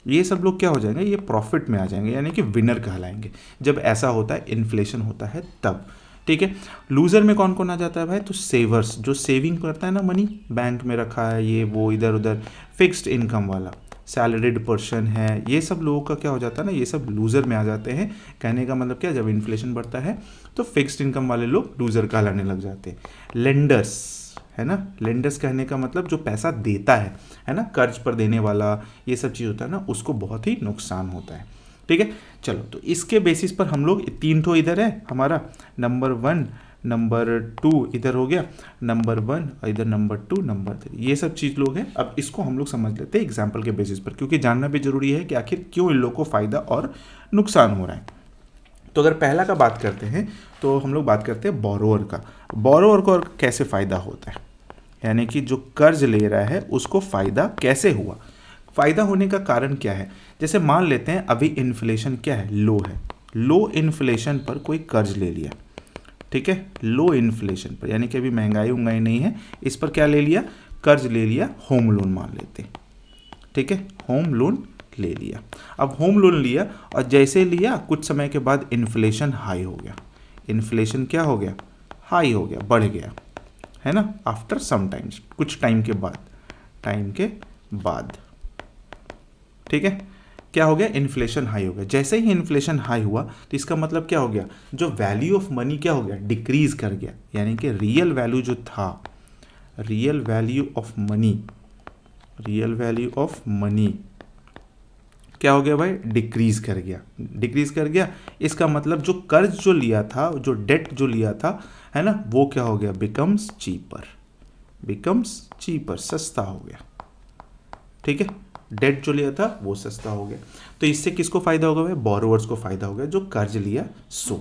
ये सब लोग क्या हो जाएंगे? ये प्रॉफिट में आ जाएंगे, यानी कि विनर कहलाएंगे जब ऐसा होता है, इन्फ्लेशन होता है तब। ठीक है, लूजर में कौन कौन आ जाता है भाई? तो सेवर्स, जो सेविंग करता है ना, मनी बैंक में रखा है, ये वो इधर उधर, फिक्स्ड इनकम वाला, सैलरीड पर्सन है, ये सब लोगों का क्या हो जाता है ना, ये सब लूजर में आ जाते हैं। कहने का मतलब क्या, जब इन्फ्लेशन बढ़ता है तो फिक्स्ड इनकम वाले लोग लूजर कहलाने लग जाते हैं। लेंडर्स, है ना, लेंडर्स कहने का मतलब जो पैसा देता है ना, कर्ज पर देने वाला, ये सब चीज़ होता है ना, उसको बहुत ही नुकसान होता है। ठीक है, चलो तो इसके बेसिस पर हम लोग 3 ठो इधर है हमारा, नंबर 1 नंबर 2 इधर हो गया, नंबर 1 और इधर नंबर 2 नंबर 3, ये सब चीज़ लोग हैं। अब इसको हम लोग समझ लेते हैं एग्जाम्पल के बेसिस पर, क्योंकि जानना भी जरूरी है कि आखिर क्यों इन लोगों को फ़ायदा और नुकसान हो रहा है। तो अगर पहला का बात करते हैं तो हम लोग बात करते हैं बोरोअर का। बोरोअर को और कैसे फ़ायदा होता है, यानी कि जो कर्ज ले रहा है उसको फ़ायदा कैसे हुआ। फ़ायदा होने का कारण क्या है? जैसे मान लेते हैं अभी इन्फ्लेशन क्या है, लो है। लो इन्फ्लेशन पर कोई कर्ज ले लिया, ठीक है, लो इन्फ्लेशन पर, यानी कि अभी महंगाई उंगाई नहीं है, इस पर क्या ले लिया? कर्ज ले लिया, होम लोन मान लेते, ठीक है, होम लोन ले लिया। अब होम लोन लिया और जैसे लिया कुछ समय के बाद इन्फ्लेशन हाई हो गया। इन्फ्लेशन क्या हो गया? हाई हो गया, बढ़ गया, है ना, आफ्टर सम टाइम्स, कुछ टाइम के बाद, ठीक है, क्या हो गया? इन्फ्लेशन हाई हो गया। जैसे ही इन्फ्लेशन हाई हुआ तो इसका मतलब क्या हो गया? जो वैल्यू ऑफ मनी क्या हो गया? डिक्रीज कर गया, यानी कि रियल वैल्यू जो था, रियल वैल्यू ऑफ मनी क्या हो गया भाई? डिक्रीज कर गया। इसका मतलब जो कर्ज जो लिया था, जो डेट जो लिया था, है ना, वो क्या हो गया? बिकम्स चीपर, सस्ता हो गया। ठीक है, डेट जो लिया था वो सस्ता हो गया। तो इससे किसको फायदा होगा भाई? बोरोवर्स को फायदा होगा, जो कर्ज लिया सो।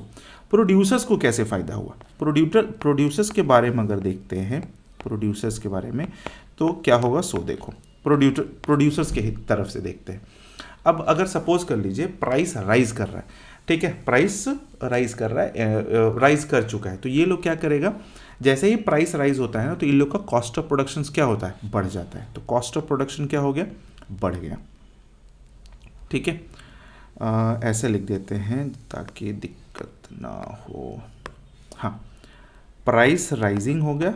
प्रोड्यूसर्स को कैसे फायदा हुआ? प्रोड्यूसर्स के बारे में अगर देखते हैं, प्रोड्यूसर्स के बारे में तो क्या होगा सो देखो, प्रोड्यूसर्स के तरफ से देखते हैं। अब अगर सपोज कर लीजिए प्राइस राइज कर रहा है, ठीक है, प्राइस राइज कर रहा है, राइज कर चुका है, तो ये लोग क्या करेगा? जैसे ही प्राइस राइज होता है ना, तो इन लोग का कॉस्ट ऑफ प्रोडक्शन क्या होता है? बढ़ जाता है। तो कॉस्ट ऑफ प्रोडक्शन क्या हो गया? बढ़ गया। ठीक है, ऐसे लिख देते हैं ताकि दिक्कत ना हो। हाँ, प्राइस राइजिंग हो गया,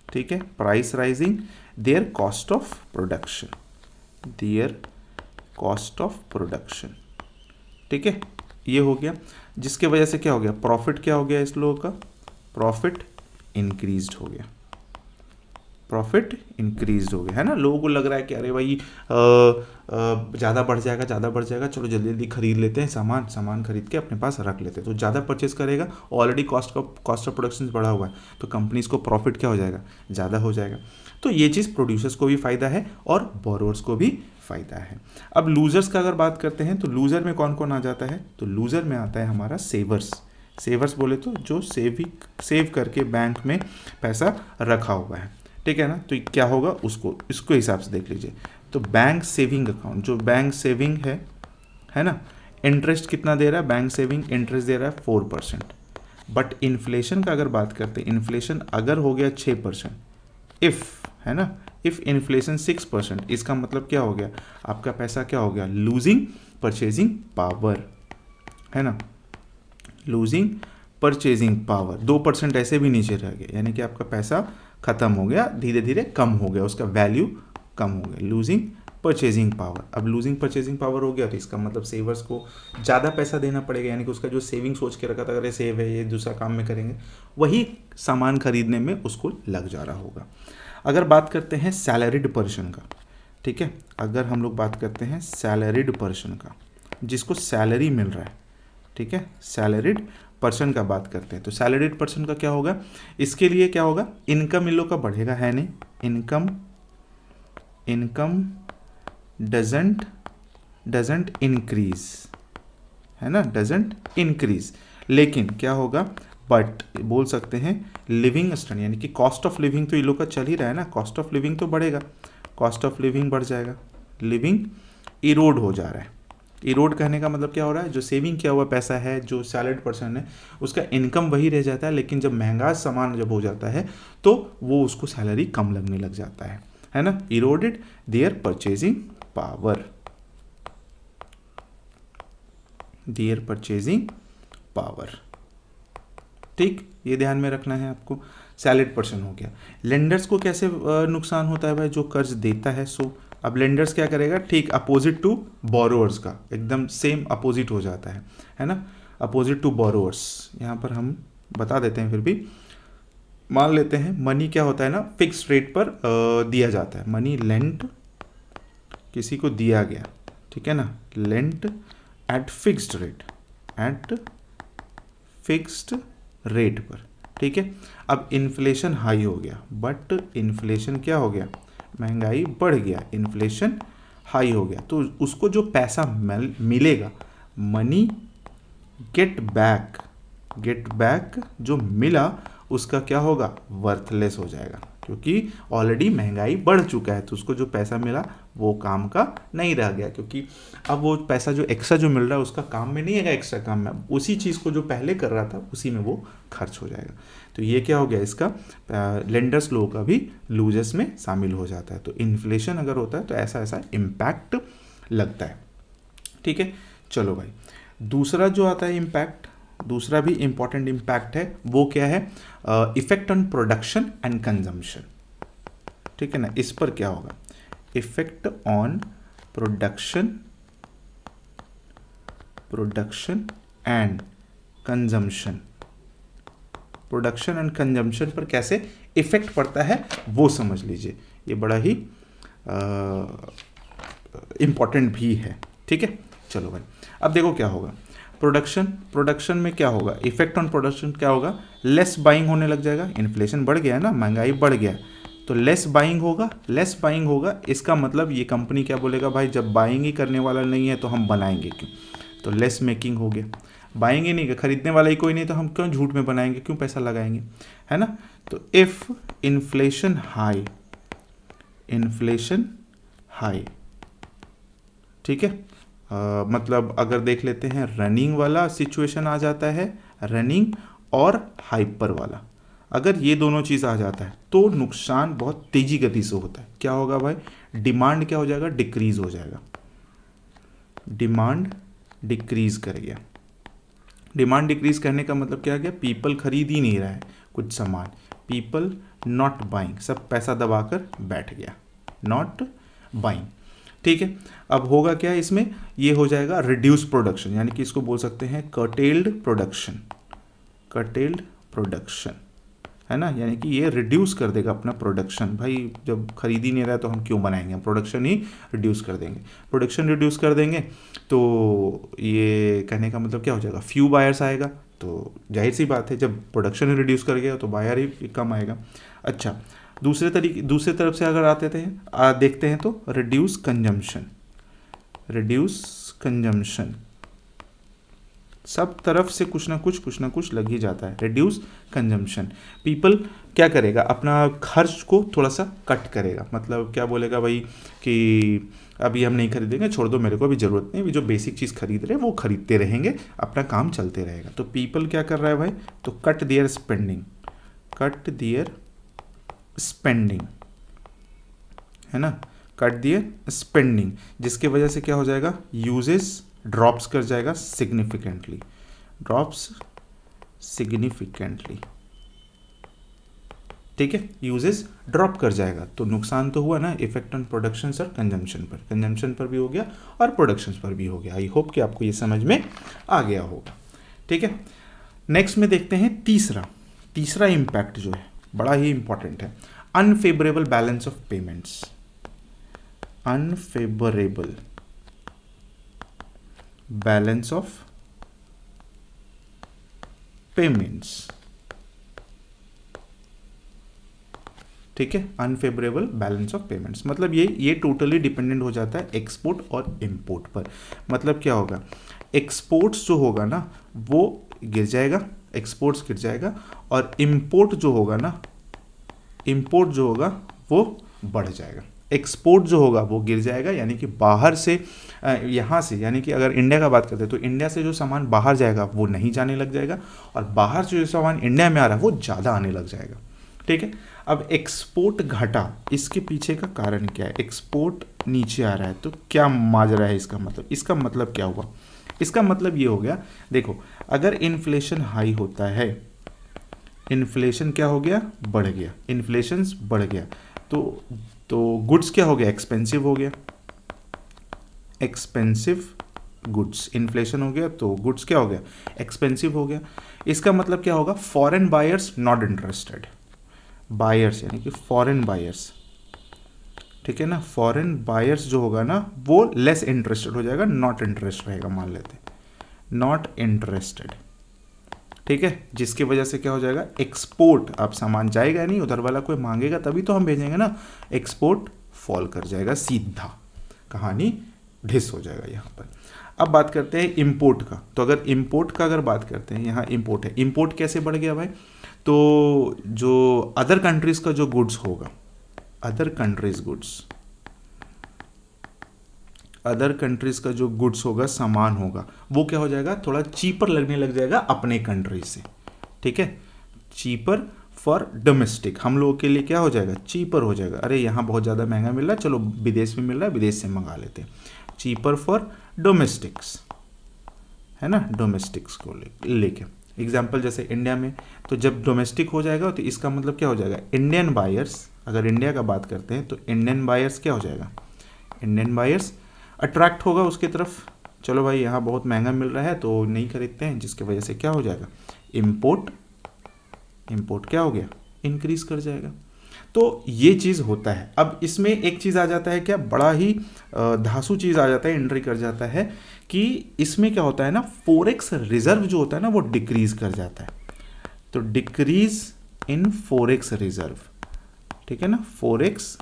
ठीक है, price rising, there cost of production, ठीक है, ये हो गया, जिसके वजह से क्या हो गया? प्रॉफिट क्या हो गया इस लोगों का? प्रॉफिट इंक्रीज्ड हो गया, है ना। लोगों को लग रहा है कि अरे भाई ज़्यादा बढ़ जाएगा, चलो जल्दी जल्दी खरीद लेते हैं, सामान खरीद के अपने पास रख लेते हैं। तो ज़्यादा परचेस करेगा, ऑलरेडी कॉस्ट ऑफ प्रोडक्शन बढ़ा हुआ है, तो कंपनीज को प्रॉफिट क्या हो जाएगा? ज़्यादा हो जाएगा। तो ये चीज़ प्रोड्यूसर्स को भी फ़ायदा है और बोरोअर्स को भी फ़ायदा है। अब लूजर्स का अगर बात करते हैं तो लूज़र में कौन कौन आ जाता है? तो लूज़र में आता है हमारा सेवर्स बोले तो जो सेव करके बैंक में पैसा रखा हुआ है, ठीक है ना। तो क्या होगा इसको हिसाब से देख लीजिए। तो बैंक सेविंग अकाउंट, जो बैंक सेविंग है ना, इंटरेस्ट कितना दे रहा है? बैंक सेविंग इंटरेस्ट दे रहा है 4%। बट इन्फ्लेशन का अगर बात करते हैं, इन्फ्लेशन अगर हो गया 6%, इफ़, है ना, इफ़ इन्फ्लेशन 6%, इसका मतलब क्या हो गया, आपका पैसा क्या हो गया, लूजिंग परचेजिंग पावर, है ना, लूजिंग परचेजिंग पावर, 2% ऐसे भी नीचे रह गया, यानी कि आपका पैसा खत्म हो गया, धीरे धीरे कम हो गया, उसका वैल्यू कम हो गया, लूजिंग परचेजिंग पावर। अब लूजिंग परचेजिंग पावर हो गया तो इसका मतलब सेवर्स को ज़्यादा पैसा देना पड़ेगा, यानी कि उसका जो सेविंग सोच के रखा था, अगर ये सेव है, ये दूसरा काम में करेंगे, वही सामान खरीदने में उसको लग जा रहा होगा। अगर बात करते हैं सैलरीड पर्सन का, ठीक है, अगर हम लोग बात करते हैं सैलरीड पर्सन का, जिसको सैलरी मिल रहा है, ठीक है, सैलरीड पर्सन का बात करते हैं, तो सैलरीड पर्सन का क्या होगा, इसके लिए क्या होगा, इनकम इन लोग का बढ़ेगा, है नहीं, इनकम डजंट इंक्रीज, है ना, डजंट इंक्रीज, लेकिन क्या होगा, बट बोल सकते हैं लिविंग स्टैंडर्ड, यानी कि कॉस्ट ऑफ लिविंग तो ये लोग का चल ही रहा है ना, कॉस्ट ऑफ लिविंग तो बढ़ेगा, कॉस्ट ऑफ लिविंग बढ़ जाएगा, लिविंग इरोड हो जा रहा है। इरोड कहने का मतलब क्या हो रहा है, जो सेविंग किया हुआ पैसा है, जो सैलरीड पर्सन है, उसका इनकम वही रह जाता है, लेकिन जब महंगा सामान जब हो जाता है तो वो उसको सैलरी कम लगने लग जाता है ना, eroded their purchasing power, their purchasing power, ठीक, ये ध्यान में रखना है आपको। सैलरीड पर्सन हो गया। लेंडर्स को कैसे नुकसान होता है भाई, जो कर्ज देता है, सो अब लेंडर्स क्या करेगा, ठीक अपोजिट टू बोरोअर्स का, एकदम सेम अपोजिट हो जाता है ना, अपोजिट टू बोरोअर्स। यहाँ पर हम बता देते हैं, फिर भी मान लेते हैं, मनी क्या होता है ना, फिक्स रेट पर दिया जाता है, मनी लेंट, किसी को दिया गया, ठीक है ना, lent at fixed rate, at fixed rate पर, ठीक है। अब इन्फ्लेशन हाई हो गया, बट इन्फ्लेशन क्या हो गया, महंगाई बढ़ गया, इन्फ्लेशन हाई हो गया, तो उसको जो पैसा मिलेगा, मनी गेट बैक जो मिला, उसका क्या होगा, वर्थलेस हो जाएगा, क्योंकि ऑलरेडी महंगाई बढ़ चुका है, तो उसको जो पैसा मिला वो काम का नहीं रह गया, क्योंकि अब वो पैसा जो एक्स्ट्रा जो मिल रहा है उसका काम में नहीं है, एक्स्ट्रा काम में, उसी चीज़ को जो पहले कर रहा था उसी में वो खर्च हो जाएगा। तो ये क्या हो गया, इसका लेंडर्स लोगों का भी लूजर्स में शामिल हो जाता है। तो इन्फ्लेशन अगर होता है तो ऐसा ऐसा इम्पैक्ट लगता है, ठीक है। चलो भाई, दूसरा जो आता है इम्पैक्ट, दूसरा भी इंपॉर्टेंट इम्पैक्ट है, वो क्या है, effect on production and consumption, ठीक है ना। इस पर क्या होगा, effect on production and consumption, production and consumption पर कैसे इफेक्ट पड़ता है वो समझ लीजिए, ये बड़ा ही इंपॉर्टेंट भी है, ठीक है। चलो भाई, अब देखो क्या होगा, प्रोडक्शन में क्या होगा, इफेक्ट ऑन प्रोडक्शन क्या होगा, लेस बाइंग होने लग जाएगा, इन्फ्लेशन बढ़ गया है ना, महंगाई बढ़ गया, तो लेस बाइंग होगा, इसका मतलब ये कंपनी क्या बोलेगा, भाई जब बाइंग ही करने वाला नहीं है तो हम बनाएंगे क्यों, तो लेस मेकिंग हो गया, बाइंग ही नहीं, खरीदने वाला ही कोई नहीं, तो हम क्यों झूठ में बनाएंगे, क्यों पैसा लगाएंगे, है ना। तो इफ इन्फ्लेशन हाई, ठीक है, मतलब अगर देख लेते हैं, रनिंग वाला सिचुएशन आ जाता है, रनिंग और हाइपर वाला, अगर ये दोनों चीज़ आ जाता है तो नुकसान बहुत तेजी गति से होता है। क्या होगा भाई, डिमांड क्या हो जाएगा, डिक्रीज हो जाएगा, डिमांड डिक्रीज कर गया, डिमांड डिक्रीज करने का मतलब क्या गया, पीपल खरीद ही नहीं रहा है कुछ सामान, पीपल नॉट बाइंग, सब पैसा दबाकर बैठ गया, नॉट बाइंग, ठीक है। अब होगा क्या इसमें, ये हो जाएगा रिड्यूस प्रोडक्शन, यानी कि इसको बोल सकते हैं कर्टेल्ड प्रोडक्शन, है ना, यानी कि ये रिड्यूस कर देगा अपना प्रोडक्शन, भाई जब खरीद ही नहीं रहा है तो हम क्यों बनाएंगे, हम प्रोडक्शन ही रिड्यूस कर देंगे, प्रोडक्शन रिड्यूस कर देंगे, तो ये कहने का मतलब क्या हो जाएगा, फ्यू बायर्स आएगा, तो जाहिर सी बात है जब प्रोडक्शन रिड्यूस कर गया तो बायर ही कम आएगा। अच्छा, दूसरे तरफ से अगर आते थे देखते हैं तो रिड्यूस कंजम्पशन, सब तरफ से कुछ ना कुछ लग ही जाता है। रिड्यूस कंजम्पशन, पीपल क्या करेगा, अपना खर्च को थोड़ा सा कट करेगा, मतलब क्या बोलेगा भाई कि अभी हम नहीं खरीदेंगे, छोड़ दो, मेरे को अभी ज़रूरत नहीं, अभी जो बेसिक चीज़ खरीद रहे हैं वो खरीदते रहेंगे, अपना काम चलते रहेगा। तो पीपल क्या कर रहा है भाई, तो कट दियर स्पेंडिंग, कट दियर स्पेंडिंग, है ना, कट दियर स्पेंडिंग, जिसके वजह से क्या हो जाएगा, यूजेस ड्रॉप्स कर जाएगा सिग्निफिकेंटली, ड्रॉप्स सिग्निफिकेंटली, ठीक है, यूजेस ड्रॉप कर जाएगा। तो नुकसान तो हुआ ना, इफेक्ट ऑन प्रोडक्शन और कंजम्पशन पर भी हो गया और प्रोडक्शन पर भी हो गया। आई होप कि आपको ये समझ में आ गया होगा, ठीक है। नेक्स्ट में देखते हैं तीसरा इम्पैक्ट जो है बड़ा ही इंपॉर्टेंट है, unfavourable balance of payments, unfavourable balance of payments, ठीक है, अनफेवरेबल बैलेंस ऑफ पेमेंट्स, मतलब ये टोटली डिपेंडेंट हो जाता है एक्सपोर्ट और इंपोर्ट पर। मतलब क्या होगा, एक्सपोर्ट्स जो होगा ना वो गिर जाएगा, एक्सपोर्ट्स गिर जाएगा, और इंपोर्ट जो होगा वो बढ़ जाएगा। एक्सपोर्ट जो होगा वो गिर जाएगा, यानी कि बाहर से, यहाँ से, यानी कि अगर इंडिया का बात करते हैं तो इंडिया से जो सामान बाहर जाएगा वो नहीं जाने लग जाएगा, और बाहर से जो सामान इंडिया में आ रहा है वो ज़्यादा आने लग जाएगा, ठीक है। अब एक्सपोर्ट घटा, इसके पीछे का कारण क्या है, एक्सपोर्ट नीचे आ रहा है तो क्या माजरा है इसका मतलब क्या हुआ, इसका मतलब ये हो गया, देखो अगर इन्फ्लेशन हाई होता है, इन्फ्लेशन क्या हो गया, बढ़ गया, इन्फ्लेशन बढ़ गया, तो गुड्स क्या हो गया, एक्सपेंसिव हो गया, एक्सपेंसिव गुड्स, इन्फ्लेशन हो गया तो गुड्स क्या हो गया, एक्सपेंसिव हो गया। इसका मतलब क्या होगा, foreign buyers not interested, buyers यानी कि फॉरेन बायर्स, ठीक है ना, फॉरेन बायर्स जो होगा ना वो लेस इंटरेस्टेड हो जाएगा, नॉट इंटरेस्ट रहेगा, मान लेते नॉट इंटरेस्टेड, ठीक है, जिसकी वजह से क्या हो जाएगा, एक्सपोर्ट, अब सामान जाएगा नहीं, उधर वाला कोई मांगेगा तभी तो हम भेजेंगे ना, एक्सपोर्ट फॉल कर जाएगा, सीधा कहानी ढिस हो जाएगा यहाँ पर। अब बात करते हैं इंपोर्ट का, तो अगर इंपोर्ट का अगर बात करते हैं, यहाँ इंपोर्ट है, इंपोर्ट कैसे बढ़ गया भाई, तो जो अदर कंट्रीज का जो गुड्स होगा, अदर कंट्रीज का जो गुड्स होगा, सामान होगा, वो क्या हो जाएगा, थोड़ा चीपर लगने लग जाएगा अपने कंट्री से, ठीक है, चीपर फॉर डोमेस्टिक, हम लोगों के लिए क्या हो जाएगा, चीपर हो जाएगा, अरे यहाँ बहुत ज़्यादा महंगा मिल रहा है, चलो विदेश में मिल रहा है, विदेश से मंगा लेते हैं, चीपर फॉर डोमेस्टिक्स, है ना, डोमेस्टिक्स को लेके एग्जाम्पल जैसे इंडिया में, तो जब डोमेस्टिक हो जाएगा तो इसका मतलब क्या हो जाएगा, इंडियन बायर्स, अगर इंडिया का बात करते हैं तो इंडियन बायर्स क्या हो जाएगा, इंडियन बायर्स अट्रैक्ट होगा उसकी तरफ, चलो भाई यहाँ बहुत महंगा मिल रहा है तो नहीं खरीदते हैं, जिसकी वजह से क्या हो जाएगा, इंपोर्ट क्या हो गया, इंक्रीज कर जाएगा। तो ये चीज़ होता है। अब इसमें एक चीज़ आ जाता है क्या, बड़ा ही धांसू चीज़ आ जाता है, एंट्री कर जाता है कि इसमें क्या होता है ना, फॉरेक्स रिजर्व जो होता है ना वो डिक्रीज कर जाता है, तो डिक्रीज इन फॉरेक्स रिजर्व, ठीक है ना, फॉरेक्स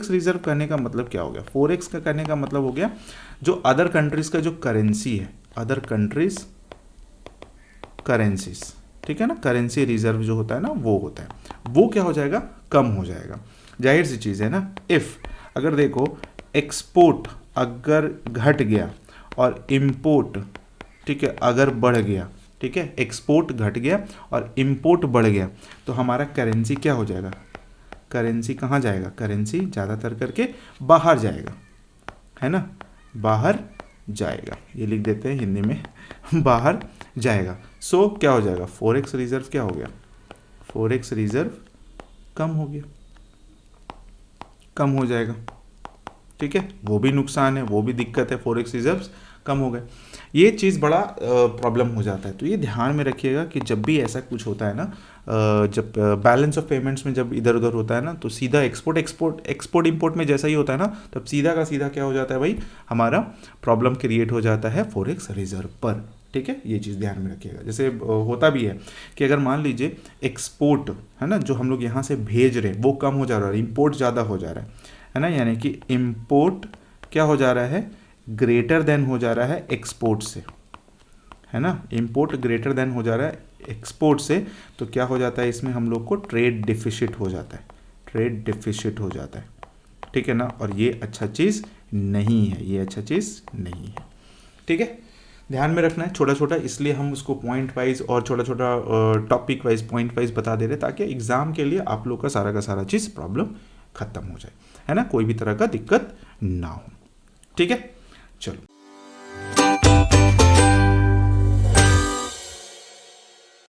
रिजर्व करने का मतलब क्या हो गया, फॉरेक्स का करने का मतलब हो गया जो अदर कंट्रीज का जो करेंसी है, अदर कंट्रीज करेंसीज, ठीक है ना, करेंसी रिजर्व जो होता है ना वो होता है, वो क्या हो जाएगा, कम हो जाएगा। जाहिर सी चीज़ है ना, इफ़ अगर देखो एक्सपोर्ट अगर घट गया और इंपोर्ट, ठीक है, अगर बढ़ गया, ठीक है, एक्सपोर्ट घट गया और इंपोर्ट बढ़ गया, तो हमारा करेंसी क्या हो जाएगा, करेंसी कहाँ जाएगा, करेंसी ज़्यादातर करके बाहर जाएगा, है ना, बाहर जाएगा, ये लिख देते हैं हिंदी में, बाहर जाएगा। सो क्या हो जाएगा, फॉरेक्स रिजर्व क्या हो गया, फॉरेक्स रिजर्व कम हो गया, कम हो जाएगा, ठीक है, वो भी नुकसान है, वो भी दिक्कत है, फॉरेक्स रिजर्व्स कम हो गए, ये चीज़ बड़ा प्रॉब्लम हो जाता है। तो ये ध्यान में रखिएगा कि जब भी ऐसा कुछ होता है ना, जब बैलेंस ऑफ पेमेंट्स में जब इधर उधर होता है ना, तो सीधा एक्सपोर्ट इंपोर्ट में जैसा ही होता है ना, तब सीधा का सीधा क्या हो जाता है भाई, हमारा प्रॉब्लम क्रिएट हो जाता है फॉरेक्स रिजर्व पर, ठीक है, ये चीज़ ध्यान में रखिएगा। जैसे होता भी है कि अगर मान लीजिए एक्सपोर्ट है ना, जो हम लोग यहाँ से भेज रहे हैं वो कम हो जा रहा है, इंपोर्ट ज़्यादा हो जा रहा है ना, यानी कि इंपोर्ट क्या हो जा रहा है, ग्रेटर देन हो जा रहा है एक्सपोर्ट से, है ना, इम्पोर्ट ग्रेटर देन हो जा रहा है एक्सपोर्ट से, तो क्या हो जाता है इसमें हम लोग को ट्रेड डिफिसिट हो जाता है, ट्रेड डिफिसिट हो जाता है, ठीक है ना। और ये अच्छा चीज़ नहीं है, ये अच्छा चीज़ नहीं है, ठीक है। ध्यान में रखना है छोटा छोटा, इसलिए हम उसको पॉइंट वाइज और छोटा छोटा टॉपिक वाइज पॉइंट वाइज बता दे रहे हैं, ताकि एग्जाम के लिए आप लोग का सारा चीज़ प्रॉब्लम खत्म हो जाए, है ना, कोई भी तरह का दिक्कत ना हो, ठीक है। चलो